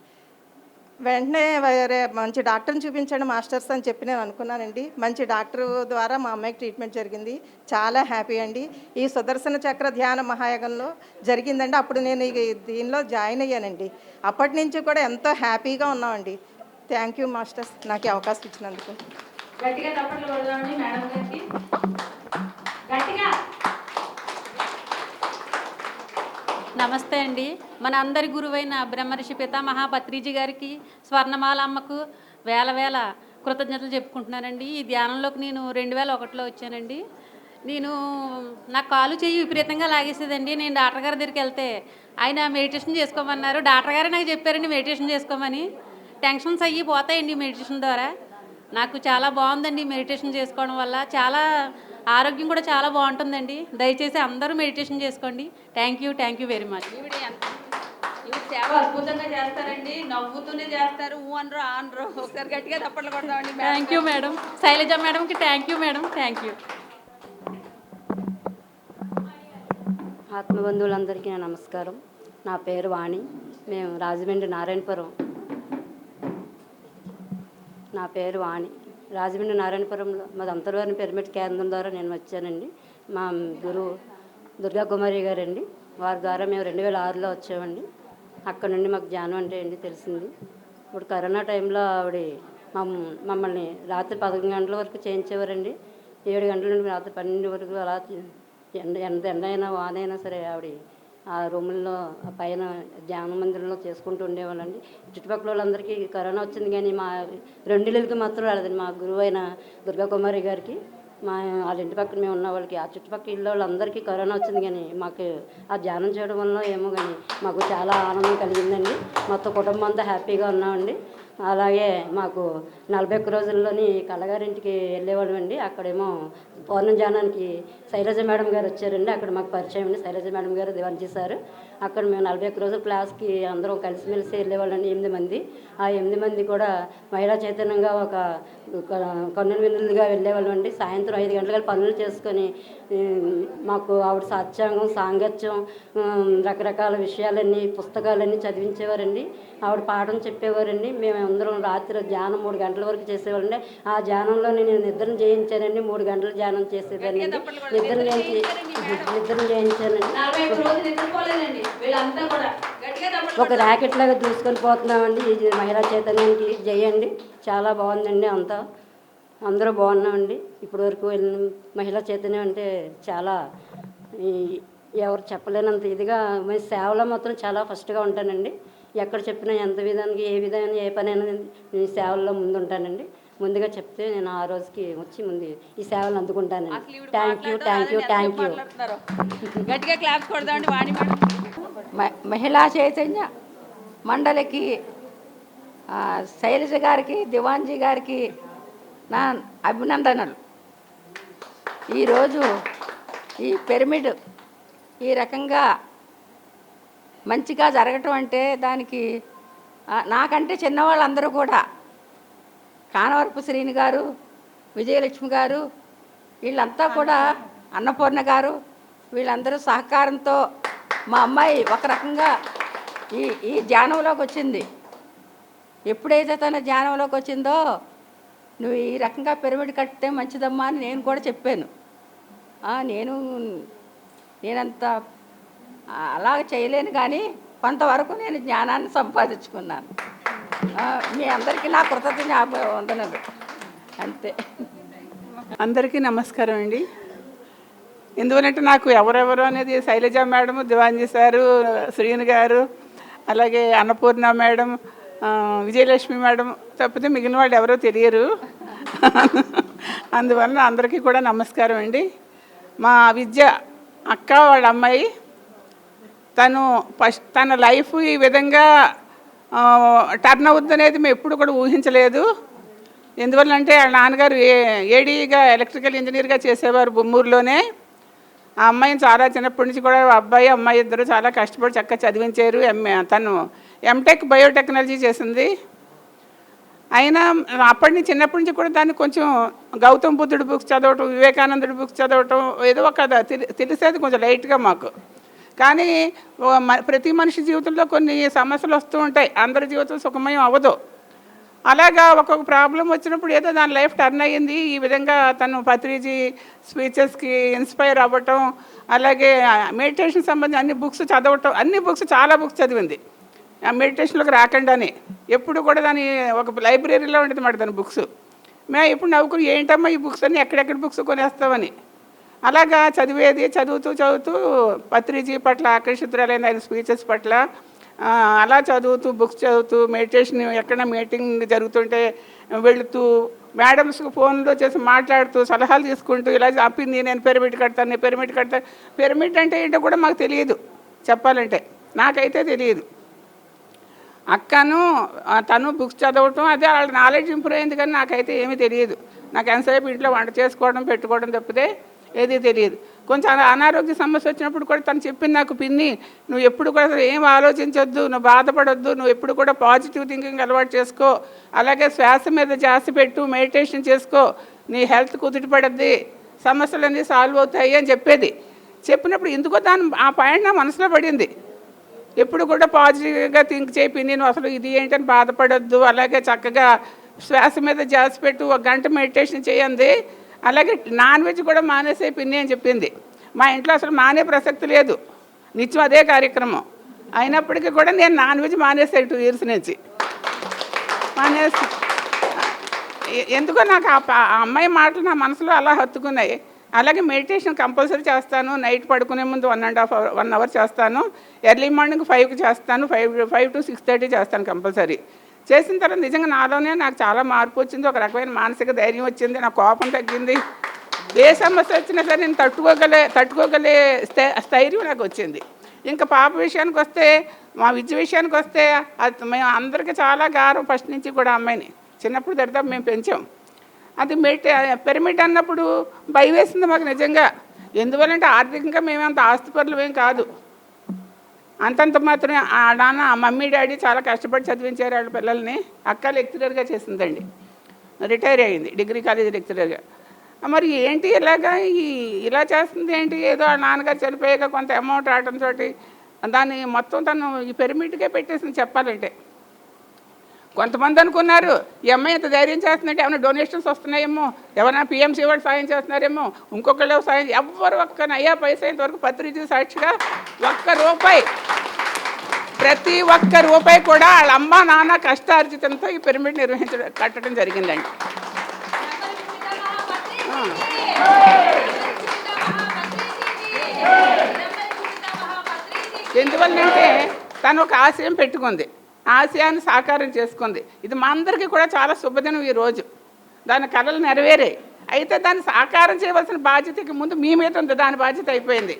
వెంటనే వేరే మంచి డాక్టర్ని చూపించండి మాస్టర్స్ అని చెప్పి నేను అనుకున్నానండి. మంచి డాక్టర్ ద్వారా మా అమ్మాయికి ట్రీట్మెంట్ జరిగింది. చాలా హ్యాపీ అండి. ఈ సుదర్శన చక్ర ధ్యాన మహాయాగంలో జరిగిందండి. అప్పుడు నేను దీనిలో జాయిన్ అయ్యానండి. అప్పటి నుంచి కూడా ఎంతో హ్యాపీగా ఉన్నామండి. థ్యాంక్ యూ మాస్టర్స్, నాకు ఈ అవకాశం ఇచ్చినందుకు. గట్టిగా చప్పట్లు కొడదామండి మేడం గారికి. గట్టిగా. నమస్తే అండి. మన అందరి గురువైన బ్రహ్మర్షి పితామహ పత్రిజీ గారికి, స్వర్ణమాల అమ్మకు వేల వేల కృతజ్ఞతలు చెప్పుకుంటున్నానండి. ఈ ధ్యానంలోకి నేను 2001లో వచ్చానండి. నా కాలు చెయ్యి విపరీతంగా లాగేసేదండి. నేను డాక్టర్ గారి దగ్గరికి వెళ్తే ఆయన మెడిటేషన్ చేసుకోమన్నారు. డాక్టర్ గారే నాకు చెప్పారండి మెడిటేషన్ చేసుకోమని. టెన్షన్స్ అయ్యి పోతాయండి మెడిటేషన్ ద్వారా. నాకు చాలా బాగుందండి మెడిటేషన్ చేసుకోవడం వల్ల. చాలా ఆరోగ్యం కూడా చాలా బాగుంటుందండి. దయచేసి అందరూ మెడిటేషన్ చేసుకోండి. Thank you very much. ఈవిడ సేవ అద్భుతంగా చేస్తారండి. నవ్వుతూనే చేస్తారు. అనరు ఆనరు. ఒకసారి గట్టిగా చప్పట్లు కొడదామండి. Thank you madam. శైలజ మేడంకి thank you madam. Thank you. ఆత్మబంధువులందరికీ నా నమస్కారం. నా పేరు వాణి. మేము రాజమండ్రి నారాయణపురం. నా పేరు వాణి. రాజమండ్రి నారాయణపురంలో మాది అంతర్వారిని పిరమిడ్ కేంద్రం ద్వారా నేను వచ్చానండి. మా గురువు దుర్గా కుమారి గారండి, వారి ద్వారా మేము 2006లో వచ్చామండి. అక్కడ నుండి మాకు ధ్యానం అంటే ఏంటి తెలిసింది. ఇప్పుడు కరోనా టైంలో ఆవిడ మమ్మల్ని రాత్రి 11 గంటల వరకు చేయించేవారండి. 7 గంటల నుండి రాత్రి 12 వరకు అలా ఎండైనా వానైనా సరే ఆవిడ ఆ రూముల్లో పైన ధ్యాన మందిరంలో చేసుకుంటూ ఉండేవాళ్ళండి. చుట్టుపక్కల వాళ్ళందరికీ కరోనా వచ్చింది, కానీ మా 2 ఇళ్ళకి మాత్రం రాలేదండి. మా గురువు అయిన దుర్గా కుమారి గారికి, వాళ్ళ ఇంటి పక్కన మేము ఉన్న వాళ్ళకి, ఆ చుట్టుపక్కల ఇళ్ళ వాళ్ళందరికీ కరోనా వచ్చింది. కానీ మాకు ఆ ధ్యానం చేయడం వల్ల ఏమో కానీ మాకు చాలా ఆనందం కలిగిందండి. మొత్తం కుటుంబం అంతా హ్యాపీగా ఉన్నామండి. అలాగే మాకు 41 రోజుల్లోని కళగారింటికి వెళ్ళేవాళ్ళం అండి. అక్కడేమో పౌర్ణం ధ్యానానికి శైలజ మేడం గారు వచ్చారండి. అక్కడ మాకు పరిచయం అండి. శైలజ మేడం గారు దివాన్ చేశారు. అక్కడ మేము 41 రోజుల క్లాస్కి అందరం కలిసిమెలిసి వెళ్ళేవాళ్ళండి. 8 మంది. ఆ 8 మంది కూడా మహిళా చైతన్యంగా ఒక కన్నుల విందులుగా వెళ్ళేవాళ్ళం అండి. సాయంత్రం 5 గంటలకు పనులు చేసుకొని మాకు ఆవిడ సత్యాంగం, సాంగత్యం, రకరకాల విషయాలన్నీ, పుస్తకాలన్నీ చదివించేవారండి. ఆవిడ పాఠం చెప్పేవారండి. మేము అందరం రాత్రి ధ్యానం 3 గంటల వరకు చేసేవాళ్ళండి. ఆ ధ్యానంలో నేను నిద్రను చేయించానండి. 3 గంటలు ధ్యానం చేసేదాన్ని. నిద్రను చేయించానండి. ఒక ర్యాకెట్ లాగా దూసుకొని పోతున్నామండి. ఇది మహిళా చైతన్యానికి చేయండి. చాలా బాగుందండి. అందరూ బాగున్నామండి. ఇప్పటి వరకు వెళ్ళిన మహిళా చైతన్యం అంటే చాలా ఎవరు చెప్పలేనంత ఇదిగా మీ సేవలో మాత్రం చాలా ఫస్ట్గా ఉంటానండి. ఎక్కడ చెప్పినా ఎంత విధానికి ఏ విధంగా ఏ పనైనా నేను సేవల్లో ముందుంటానండి. ముందుగా చెప్తే నేను ఆ రోజుకి వచ్చి ముందు ఈ సేవలు అందుకుంటానండి. Thank you. గట్టిగా క్లాప్స్ కొడదామండి వాణి మేడం. మహిళా చైతన్య మండలికి, శైలజ గారికి, దివాన్జీ గారికి నా అభినందనలు. ఈరోజు ఈ పిరమిడ్ ఈ రకంగా మంచిగా జరగటం అంటే దానికి నాకంటే చిన్నవాళ్ళందరూ కూడా కానవరపు శ్రీని గారు, విజయలక్ష్మి గారు, వీళ్ళంతా కూడా, అన్నపూర్ణ గారు, వీళ్ళందరూ సహకారంతో మా అమ్మాయి ఒక రకంగా ఈ ధ్యానంలోకి వచ్చింది. ఎప్పుడైతే తన ధ్యానంలోకి వచ్చిందో నువ్వు ఈ రకంగా పిరమిడ్ కట్టితే మంచిదమ్మా అని నేను కూడా చెప్పాను. నేనంత అలాగ చేయలేను, కానీ కొంతవరకు నేను జ్ఞానాన్ని సంపాదించుకున్నాను. మీ అందరికీ నా కృతజ్ఞత వందనలు. అంతే. అందరికీ నమస్కారం అండి. ఎందువలంటే నాకు ఎవరెవరు అనేది శైలజ మేడం, దివాంజీ సారు, శ్రీని గారు, అలాగే అన్నపూర్ణ మేడం, విజయలక్ష్మి మేడం తప్పితే మిగిలిన వాళ్ళు ఎవరో తెలియరు. అందువలన అందరికీ కూడా నమస్కారం అండి. మా విద్య అక్క వాళ్ళ అమ్మాయి, తన లైఫ్ ఈ విధంగా టర్న్ అవుతుంది అనేది మేము ఎప్పుడు కూడా ఊహించలేదు. ఎందువల్లంటే వాళ్ళ నాన్నగారు ఏడీగా ఎలక్ట్రికల్ ఇంజనీర్గా చేసేవారు బొమ్మూరులోనే. ఆ అమ్మాయిని చాలా చిన్నప్పటి నుంచి కూడా అబ్బాయి అమ్మాయి ఇద్దరు చాలా కష్టపడి చక్కగా చదివించారు. తను ఎంటెక్ బయోటెక్నాలజీ చేసింది. అయినా చిన్నప్పటి నుంచి కూడా దాన్ని కొంచెం గౌతమ్ బుద్ధుడి బుక్స్ చదవటం, వివేకానందుడి బుక్స్ చదవటం, ఏదో ఒక తెలిసేది కొంచెం లైట్గా మాకు. కానీ ప్రతి మనిషి జీవితంలో కొన్ని సమస్యలు వస్తూ ఉంటాయి. అందరి జీవితం సుఖమయం అవ్వదు. అలాగా ఒక్కొక్క ప్రాబ్లం వచ్చినప్పుడు ఏదో దాని లైఫ్ టర్న్ అయ్యింది. ఈ విధంగా తను పత్రిజీ స్పీచెస్కి ఇన్స్పైర్ అవ్వటం, అలాగే మెడిటేషన్ సంబంధించి అన్ని బుక్స్ చదవటం, అన్ని బుక్స్ చాలా బుక్స్ చదివింది. మెడిటేషన్లోకి రాకుండానే ఎప్పుడు కూడా దాని ఒక లైబ్రరీలో ఉండేది మాట దాని బుక్స్. మేము ఇప్పుడు నవ్వుకుని ఏంటమ్మా ఈ బుక్స్ అన్నీ ఎక్కడెక్కడ బుక్స్ కొనేస్తామని. అలాగా చదివేది, చదువుతూ పత్రిజీ పట్ల ఆకర్షితురాలైన ఆయన స్పీచెస్ పట్ల అలా చదువుతూ బుక్స్ చదువుతూ మెడిటేషన్ ఎక్కడ మీటింగ్ జరుగుతుంటే వెళుతూ మేడమ్స్కి ఫోన్లో చేసి మాట్లాడుతూ సలహాలు తీసుకుంటూ ఇలా చెప్పింది నేను పిరమిడ్ కడతాను, పిరమిడ్ అంటే ఏంటో కూడా మాకు తెలియదు చెప్పాలంటే, నాకైతే తెలియదు. అక్కను తను బుక్స్ చదవటం అదే వాళ్ళ నాలెడ్జ్ ఇంప్రూవ్ అయింది, కానీ నాకైతే ఏమీ తెలియదు. నాకు ఎంతసేపు ఇంట్లో వంట చేసుకోవడం పెట్టుకోవడం తప్పితే ఏది తెలియదు. కొంచెం అనారోగ్య సమస్య వచ్చినప్పుడు కూడా తను చెప్పింది నాకు, పిన్ని నువ్వు ఎప్పుడు కూడా ఏం ఆలోచించొద్దు, నువ్వు బాధపడొద్దు, నువ్వు ఎప్పుడు కూడా పాజిటివ్ థింకింగ్ అలవాటు చేసుకో, అలాగే శ్వాస మీద జాస్తి పెట్టు, మెడిటేషన్ చేసుకో, నీ హెల్త్ కుదుటపడద్ది, సమస్యలన్నీ సాల్వ్ అవుతాయి అని చెప్పేది. చెప్పినప్పుడు ఎందుకో దాని ఆ పాయింట్ నా మనసులో పడింది. ఎప్పుడు కూడా పాజిటివ్గా థింక్ చేయి పిన్ని, నువ్వు అసలు ఇది ఏంటని బాధపడొద్దు, అలాగే చక్కగా శ్వాస మీద జాస్తి పెట్టు, 1 గంట మెడిటేషన్ చేయండి, అలాగే నాన్ వెజ్ కూడా మానేసే పిన్ని అని చెప్పింది. మా ఇంట్లో అసలు మానే ప్రసక్తి లేదు, నిత్యం అదే కార్యక్రమం. అయినప్పటికీ కూడా నేను నాన్ వెజ్ మానేసాను 2 years నుంచి మానేసి. ఎందుకో నాకు ఆ అమ్మాయి మాటలు నా మనసులో అలా హత్తుకున్నాయి. అలాగే మెడిటేషన్ కంపల్సరీ చేస్తాను. నైట్ పడుకునే ముందు 1 hour చేస్తాను. ఎర్లీ మార్నింగ్ 5కి చేస్తాను. 5 to 6:30 చేస్తాను కంపల్సరీ. చేసిన తర్వాత నిజంగా నాలోనే నాకు చాలా మార్పు వచ్చింది. ఒక రకమైన మానసిక ధైర్యం వచ్చింది, నా కోపం తగ్గింది. ఏ సమస్య వచ్చినా సరే నేను తట్టుకోగలే స్థైర్యం నాకు వచ్చింది. ఇంకా పాప విషయానికి వస్తే, మా విద్య విషయానికి వస్తే, అది మేము అందరికీ చాలా గారం ఫస్ట్ నుంచి కూడా. అమ్మాయిని చిన్నప్పుడు దరిదాపు మేము పెంచాం. అది పిరమిడ్ అన్నప్పుడు భయం వేసింది మాకు నిజంగా. ఎందువల్లంటే ఆర్థికంగా మేమంత ఆస్తిపరులు ఏం కాదు, అంతంత మాత్రమే. నాన్న మమ్మీ డాడీ చాలా కష్టపడి చదివించారు వాళ్ళ పిల్లల్ని. అక్క లెక్చరర్గా చేసిందండి, రిటైర్ అయ్యింది డిగ్రీ కాలేజీ లెక్చరర్గా. మరి ఏంటి ఇలా చేస్తుంది ఏంటి, ఏదో ఆ నాన్నగారు చనిపోయాక కొంత అమౌంట్ రావడంతో దాన్ని మొత్తం తను ఈ పిరమిడ్కే పెట్టేసింది చెప్పాలంటే. కొంతమంది అనుకున్నారు ఈ అమ్మాయి ఎంత ధైర్యం చేస్తుందంటే ఏమైనా డొనేషన్స్ వస్తున్నాయేమో, ఎవరైనా పిఎంసీ వాళ్ళు సాయం చేస్తున్నారేమో, ఇంకొకళ్ళు సాయం, ఎవ్వరు ఒక్క నయ్యా పైసా ఇంతవరకు పత్రిజీ సాక్షిగా ₹1, ప్రతి ఒక్క రూపాయి కూడా వాళ్ళ అమ్మ నాన్న కష్టార్జితంతో ఈ పిరమిడ్ కట్టడం జరిగిందండి. ఎందువల్లంటే తను ఒక ఆశయం పెట్టుకుంది, ఆశయాన్ని సాకారం చేసుకుంది. ఇది మా అందరికీ కూడా చాలా శుభదినం ఈరోజు. దాని కళలు నెరవేరాయి. అయితే దాన్ని సాకారం చేయవలసిన బాధ్యతకి ముందు మీ మీద ఉంది, దాని బాధ్యత అయిపోయింది.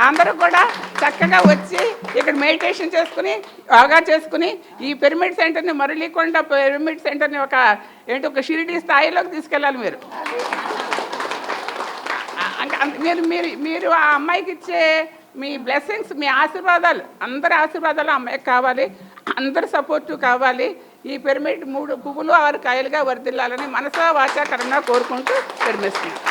అందరూ కూడా చక్కగా వచ్చి ఇక్కడ మెడిటేషన్ చేసుకుని, యోగా చేసుకుని, ఈ పిరమిడ్ సెంటర్ని, మురళీకొండ పిరమిడ్ సెంటర్ని ఒక షిరిడి స్థాయిలోకి తీసుకెళ్ళాలి మీరు. మీరు ఆ అమ్మాయికి ఇచ్చే మీ బ్లెస్సింగ్స్, మీ ఆశీర్వాదాలు, అందరి ఆశీర్వాదాలు అమ్మాయికి కావాలి, అందరి సపోర్టు కావాలి. ఈ పిరమిడ్ 3 పువ్వులు 6 కాయలుగా వర్ధిల్లాలని మనసా వాచా కర్మగా కోరుకుంటూ విరమిస్తున్నాను.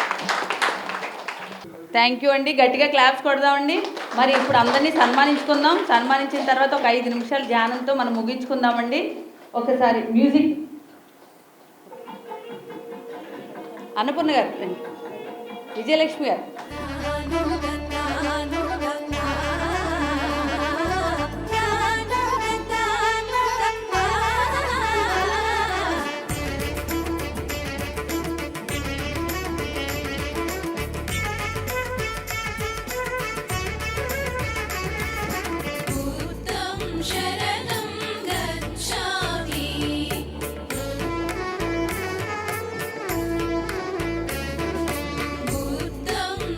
థ్యాంక్ యూ అండి, గట్టిగా క్లాప్స్ కొడదామండి. మరి ఇప్పుడు అందరినీ సన్మానించుకుందాం. సన్మానించిన తర్వాత ఒక 5 నిమిషాలు ధ్యానంతో మనం ముగించుకుందామండి. ఒకసారి మ్యూజిక్. అన్నపూర్ణ గారు, విజయలక్ష్మి గారు. बुद्धं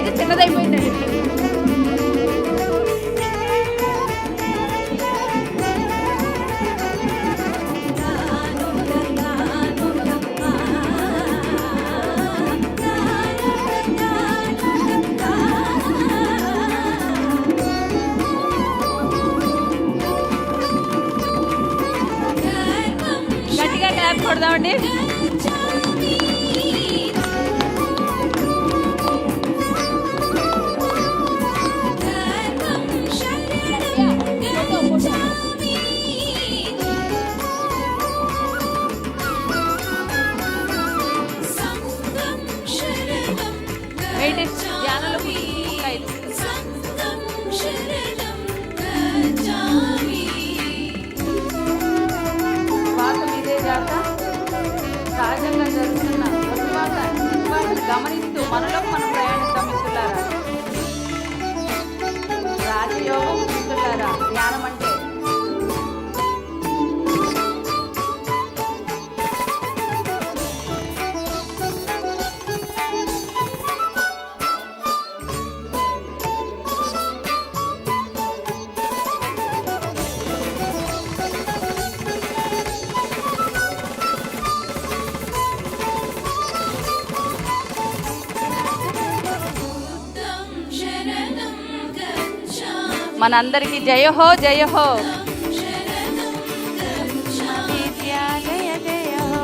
అయితే చిన్నదైపోయిందండి. గట్టిగా క్లాప్ కొడదామండి. ధ్యానంలో శ్వాస మీదే జాత సహజంగా జరుగుతున్న ఉద్వాసను గమనిస్తూ మనలోకి మనం ప్రయాణిస్తాం మిత్రులారా. రాజయోగం మిత్రులారా, ధ్యానం అంటే మనందరికీ జయ హో జయ హో. జయ జయ హో.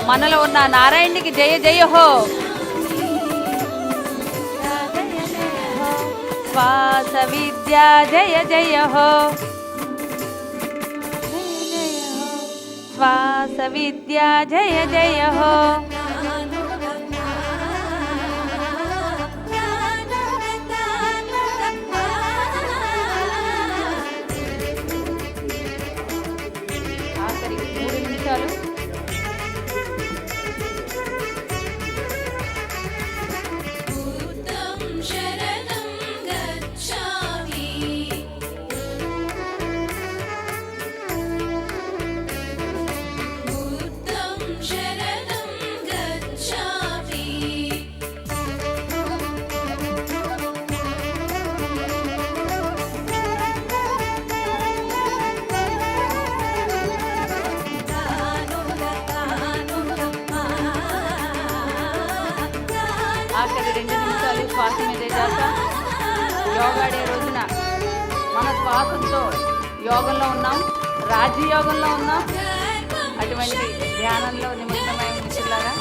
మనలో ఉన్న నారాయణుడికి జయ జయ హో. శ్వాస విద్యా జయ జయ హో. శ్వాస విద్యా జయ జయ హో. ఆఖరి 3 నిమిషాలు. ఆఖరి 2 నిమిషాలు శ్వాస మీదే జాత. యోగా డే రోజున మన శ్వాసంతో యోగంలో ఉన్నాం, రాజయోగంలో ఉన్నాం. అటువంటి ధ్యానంలో నిమగ్నమై మిత్రులారా,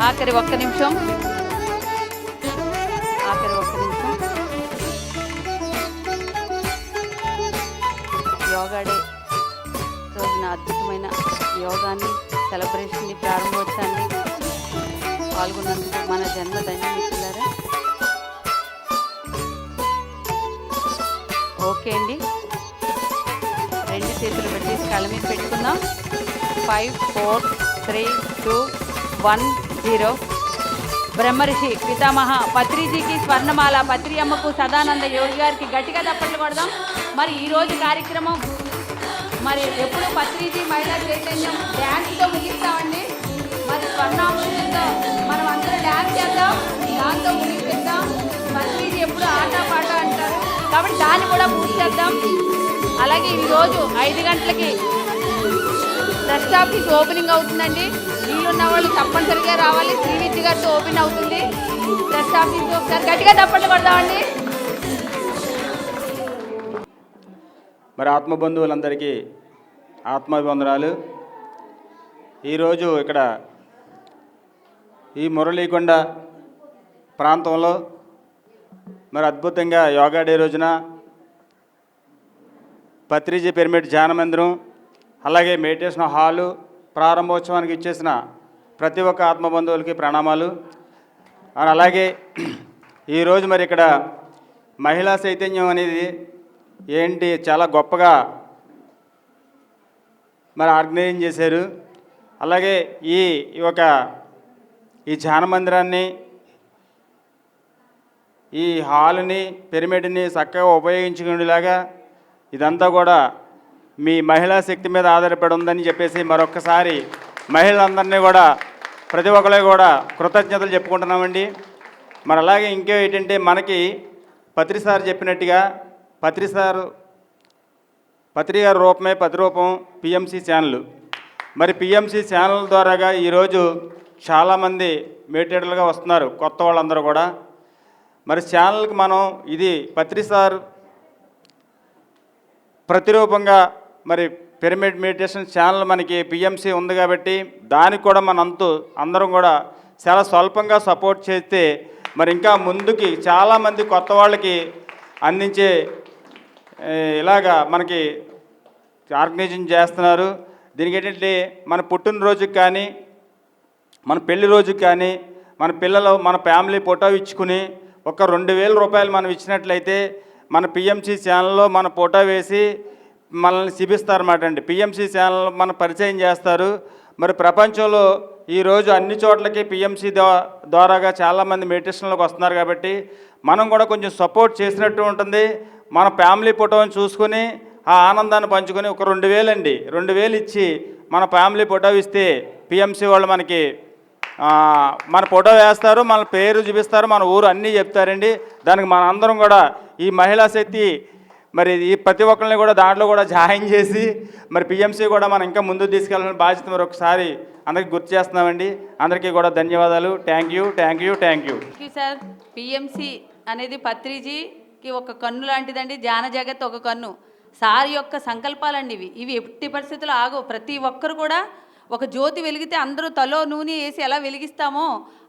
ఆఖరి 1 నిమిషం. ఆఖరి 1 నిమిషం. యోగా డే రోజున అద్భుతమైన యోగాన్ని, సెలబ్రేషన్ని, ప్రారంభోత్సవాన్ని పాల్గొన్నందుకు మన జన్మ ధన్యమిస్తున్నారా. ఓకే అండి, 2 చేతులు పెట్టేసి కళ్ళ మీద పెట్టుకుందాం. 5 4 3 2 1 0. బ్రహ్మర్షి పితామహ పత్రిజీకి, స్వర్ణమాల పత్రి అమ్మకు, సదానంద యోగి గారికి గట్టిగా తప్పట్లు కొడదాం. మరి ఈరోజు కార్యక్రమం మరి ఎప్పుడు పత్రిజీ మహిళా చైతన్యం డ్యాన్స్తో ముగిస్తామండి. మరి స్వర్ణామృతంతో మనం అందరూ డ్యాన్స్ చేద్దాం, దాంతో ముగిస్తాం. పత్రిజీ ఎప్పుడు ఆట పాట అంటారు కాబట్టి దాన్ని కూడా పూర్తి చేద్దాం. అలాగే ఈరోజు 5 గంటలకి ట్రస్ట్ ఆఫీస్ ఓపెనింగ్ అవుతుందండి. వీళ్ళున్న వాళ్ళు తప్పనిసరిగా రావాలి. శ్రీ విద్య గారితో ఓపెన్ అవుతుంది ట్రస్ట్ ఆఫీస్. ఒకసారి గట్టిగా తప్పట్లు కొడదామండి. మరి ఆత్మబంధువులందరికీ ఆత్మాభివందనాలు. ఈరోజు ఇక్కడ ఈ మురళీకొండ ప్రాంతంలో మరి అద్భుతంగా యోగా డే రోజున పత్రిజీ పిరమిడ్ ధ్యాన మందిరం అలాగే మెడిటేషన్ హాలు ప్రారంభోత్సవానికి ఇచ్చేసిన ప్రతి ఒక్క ఆత్మబంధువులకి ప్రణామాలు. అలాగే ఈరోజు మరి ఇక్కడ మహిళా చైతన్యం అనేది ఏంటి చాలా గొప్పగా మరి ఆర్గనైజ్ చేశారు. అలాగే ఈ ధ్యాన మందిరాన్ని, ఈ హాల్ని, పిరమిడ్ని చక్కగా ఉపయోగించుకునేలాగా ఇదంతా కూడా మీ మహిళా శక్తి మీద ఆధారపడి ఉందని చెప్పేసి మరొక్కసారి మహిళలందరినీ కూడా ప్రతి ఒక్కరు కూడా కృతజ్ఞతలు చెప్పుకుంటున్నామండి. మరి అలాగే ఇంకో ఏంటంటే మనకి పత్రి సార్ చెప్పినట్టుగా పత్రి గారి రూపమే ప్రతిరూపం పిఎంసి ఛానల్. మరి పిఎంసి ఛానల్ ద్వారాగా ఈరోజు చాలామంది మెడిటేటర్లుగా వస్తున్నారు కొత్త వాళ్ళందరూ కూడా. మరి ఛానల్కి మనం ఇది పత్రి సార్ ప్రతిరూపంగా మరి పిరమిడ్ మెడిటేషన్ ఛానల్ మనకి పిఎంసి ఉంది కాబట్టి దానికి కూడా అందరం కూడా చాలా స్వల్పంగా సపోర్ట్ చేస్తే మరి ఇంకా ముందుకి చాలామంది కొత్త వాళ్ళకి అందించే ఇలాగా మనకి ఆర్గనైజేషన్ చేస్తున్నారు. దీనికి ఏంటంటే మన పుట్టినరోజుకి కానీ, మన పెళ్లి రోజుకి కానీ, మన ఫ్యామిలీ ఫోటో ఇచ్చుకుని ఒక 2,000 రూపాయలు మనం ఇచ్చినట్లయితే మన పిఎంసి ఛానల్లో మన ఫోటో వేసి మనల్ని శిబిస్తారన్నమాట అండి. పిఎంసి ఛానల్ మన పరిచయం చేస్తారు. మరి ప్రపంచంలో ఈరోజు అన్ని చోట్లకి పిఎంసి ద్వారాగా చాలామంది మెడిటేషన్లోకి వస్తున్నారు కాబట్టి మనం కూడా కొంచెం సపోర్ట్ చేసినట్టు ఉంటుంది. మన ఫ్యామిలీ ఫోటోని చూసుకొని ఆ ఆనందాన్ని పంచుకొని ఒక 2,000 అండి, 2,000 ఇచ్చి మన ఫ్యామిలీ ఫోటో ఇస్తే పిఎంసి వాళ్ళు మనకి మన ఫోటో వేస్తారు, మన పేరు చూపిస్తారు, మన ఊరు అన్నీ చెప్తారండి. దానికి మన అందరం కూడా ఈ మహిళా శక్తి మరి ఈ ప్రతి ఒక్కరిని కూడా దాంట్లో కూడా జాయిన్ చేసి మరి పిఎంసి కూడా మనం ఇంకా ముందుకు తీసుకెళ్ళాలని బాధ్యత మరొకసారి అందరికీ గుర్తు చేస్తున్నామండి. అందరికీ కూడా ధన్యవాదాలు. Thank you sir. పిఎంసి అనేది పత్రిజీకి ఒక కన్ను లాంటిదండి, ధ్యాన జగత్ ఒక కన్ను. సార్ యొక్క సంకల్పాలండి ఇవి ఎట్టి పరిస్థితుల్లో ఆగవు. ప్రతి ఒక్కరు కూడా ఒక జ్యోతి వెలిగితే అందరూ తలో నూనె వేసి ఎలా వెలిగిస్తామో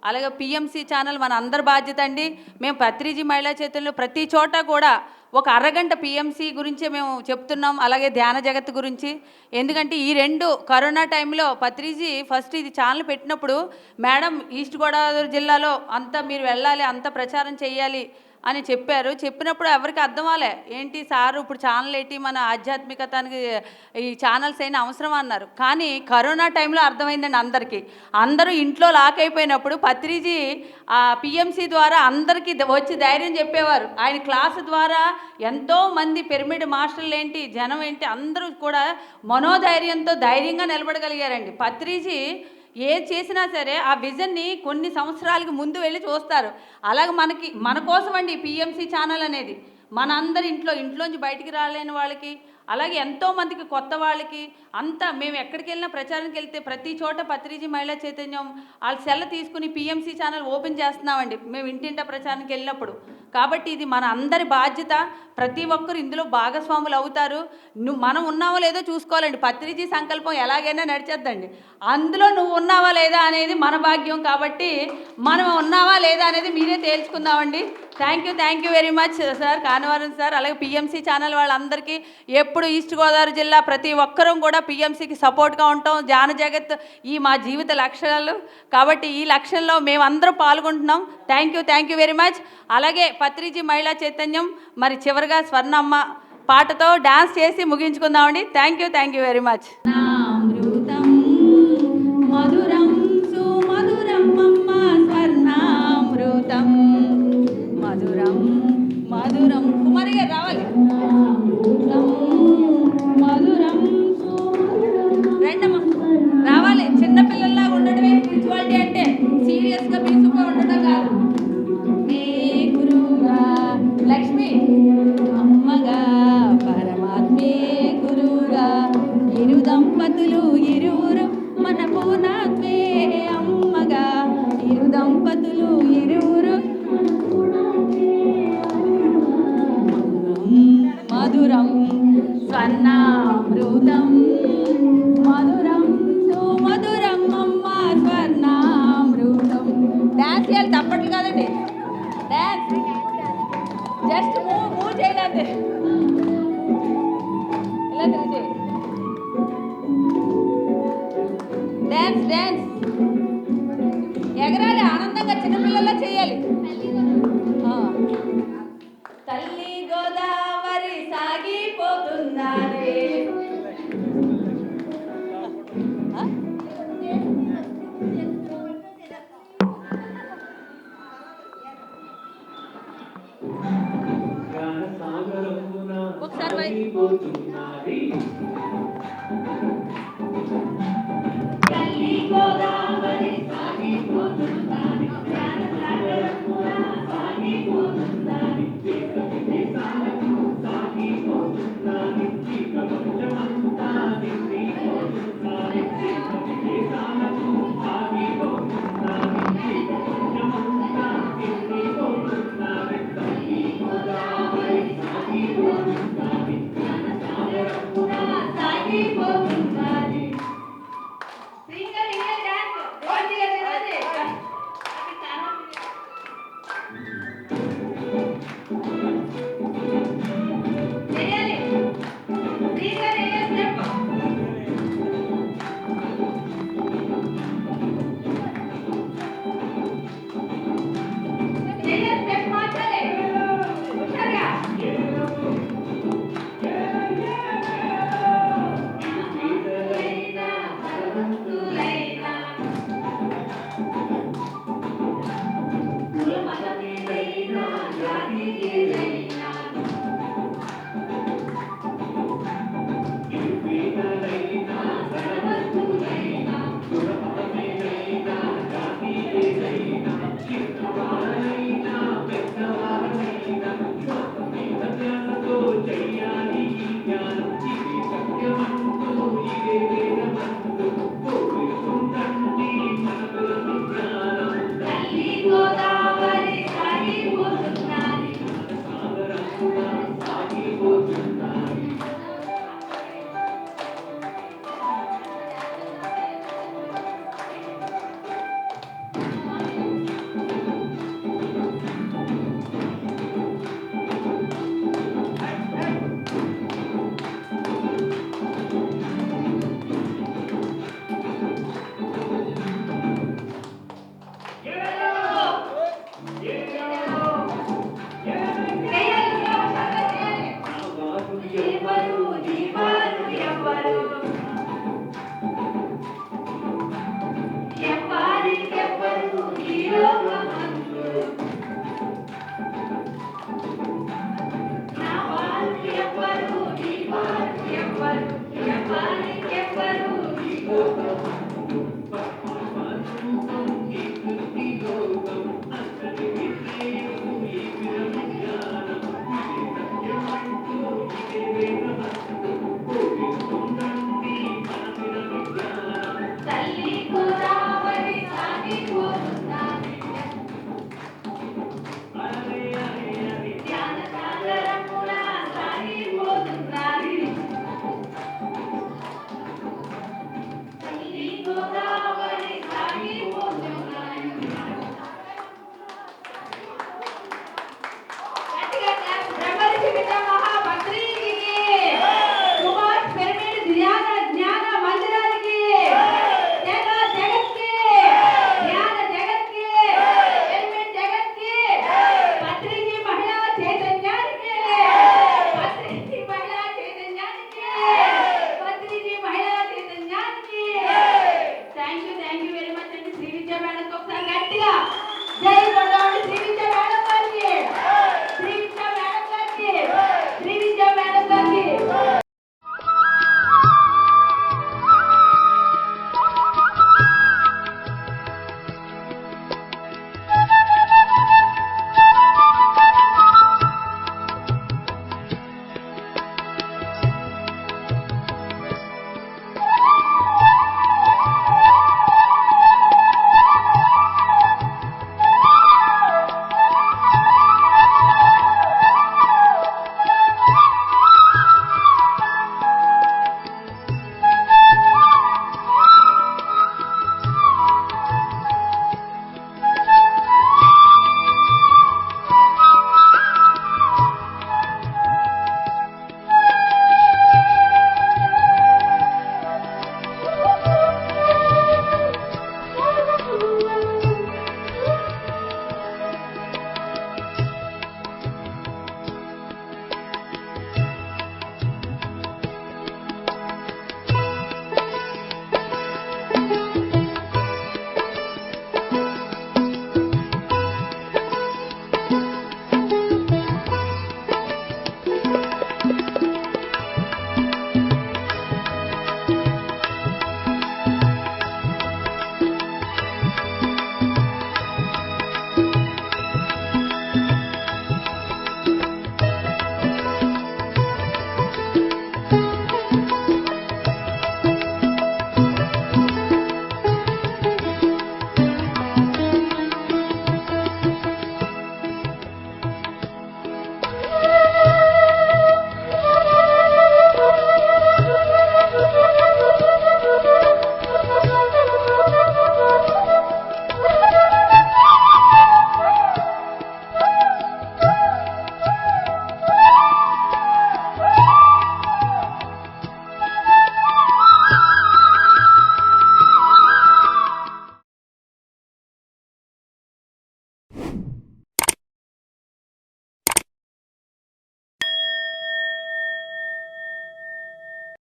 అలాగే పిఎంసి ఛానల్ మన అందరి బాధ్యత అండి. మేము పత్రిజీ మహిళా చైతన్యంలో ప్రతి చోట కూడా ఒక అరగంట పిఎంసి గురించే మేము చెప్తున్నాం, అలాగే ధ్యాన జగత్ గురించి. ఎందుకంటే ఈ 2 కరోనా టైంలో పత్రిజీ ఫస్ట్ ఇది ఛానల్ పెట్టినప్పుడు మేడం ఈస్ట్ గోదావరి జిల్లాలో అంతా మీరు వెళ్ళాలి, అంత ప్రచారం చేయాలి అని చెప్పారు. చెప్పినప్పుడు ఎవరికి అర్థం అవ్వలే, ఏంటి సారు ఇప్పుడు ఛానల్ ఏంటి, మన ఆధ్యాత్మికతానికి ఈ ఛానల్స్ అయినా అవసరం అన్నారు. కానీ కరోనా టైంలో అర్థమైందండి అందరికీ. అందరూ ఇంట్లో లాక్ అయిపోయినప్పుడు పత్రిజీ పిఎంసి ద్వారా అందరికీ వచ్చి ధైర్యం చెప్పేవారు. ఆయన క్లాసు ద్వారా ఎంతోమంది పిరమిడ్ మాస్టర్లు ఏంటి, జనం ఏంటి, అందరూ కూడా మనోధైర్యంతో ధైర్యంగా నిలబడగలిగారండి. పత్రిజీ ఏది చేసినా సరే ఆ విజన్ని కొన్ని సంవత్సరాలకి ముందు వెళ్ళి చూస్తారు. అలాగే మన కోసం అండి పిఎంసి ఛానల్ అనేది. మన అందరి ఇంట్లోంచి బయటికి రాలేని వాళ్ళకి, అలాగే ఎంతోమందికి కొత్త వాళ్ళకి అంతా మేము ఎక్కడికి వెళ్ళినా ప్రచారానికి వెళ్తే ప్రతి చోట పత్రిజీ మహిళా చైతన్యం వాళ్ళ సెల్ల తీసుకుని పిఎంసి ఛానల్ ఓపెన్ చేస్తున్నామండి మేము ఇంటింటా ప్రచారానికి వెళ్ళినప్పుడు. కాబట్టి ఇది మన అందరి బాధ్యత. ప్రతి ఒక్కరు ఇందులో భాగస్వాములు అవుతారు. మనం ఉన్నావో లేదో చూసుకోవాలండి. పత్రిజీ సంకల్పం ఎలాగైనా నడిచేద్దండి. అందులో నువ్వు ఉన్నావా లేదా అనేది మన భాగ్యం. కాబట్టి మనం ఉన్నావా లేదా అనేది మీరే తేల్చుకుందామండి. Thank you very much sir, Kanavaram sir. అలాగే పిఎంసి ఛానల్ వాళ్ళందరికీ ఎప్పుడు ఈస్ట్ గోదావరి జిల్లా ప్రతి ఒక్కరూ కూడా పిఎంసికి సపోర్ట్గా ఉంటాం. ధ్యాన జగత్ ఈ మా జీవిత లక్ష్యాలు కాబట్టి ఈ లక్ష్యంలో మేమందరం పాల్గొంటున్నాం. Thank you very much. అలాగే పత్రిజీ మహిళా చైతన్యం మరి చివరిగా స్వర్ణమ్మ పాటతో డాన్స్ చేసి ముగించుకుందామండి. Thank you very much. మధురం సుమధురం అమ్మ స్వర్ణామృతం, మధురం మధురం. కుమారి గారు రావాలి. మధురం రండమ్మా, రావాలి. చిన్నపిల్లల్లాగా ఉండడమే స్పిరిచువాలిటీ అంటే, సీరియస్గా పీసుగా ఉండడం కాదు. గురువుగా లక్ష్మి అమ్మగా పరమాత్మే గురువుగా, ఇరు దంపతులు ఇరువురు మన పూర్ణాత్మే అమ్మగా, ఇరు దంపతులు ఇరువురు మధురం స్వర్ణామృతం, మధురం సుమధురం అమ్మ స్వర్ణామృతం. డ్యాన్స్ చేయాలి, తప్పట్లు కాదండి. డ్యాన్స్ జస్ట్ మూవ్ చేయాలి అంతే. ఇలా తిరిగి డ్యాన్స్ డ్యాన్స్ ఎగరాలి, ఆనందంగా చిన్నపిల్లల్లా చేయాలి. తల్లి గోదావరి సాగిపోతున్నది. ఒకసారి తల్లి గోదావరి సాగిపోతున్నది, సాగిపోతున్నది. జై గోదావరి శ్రీ విద్యా మేడం గారికి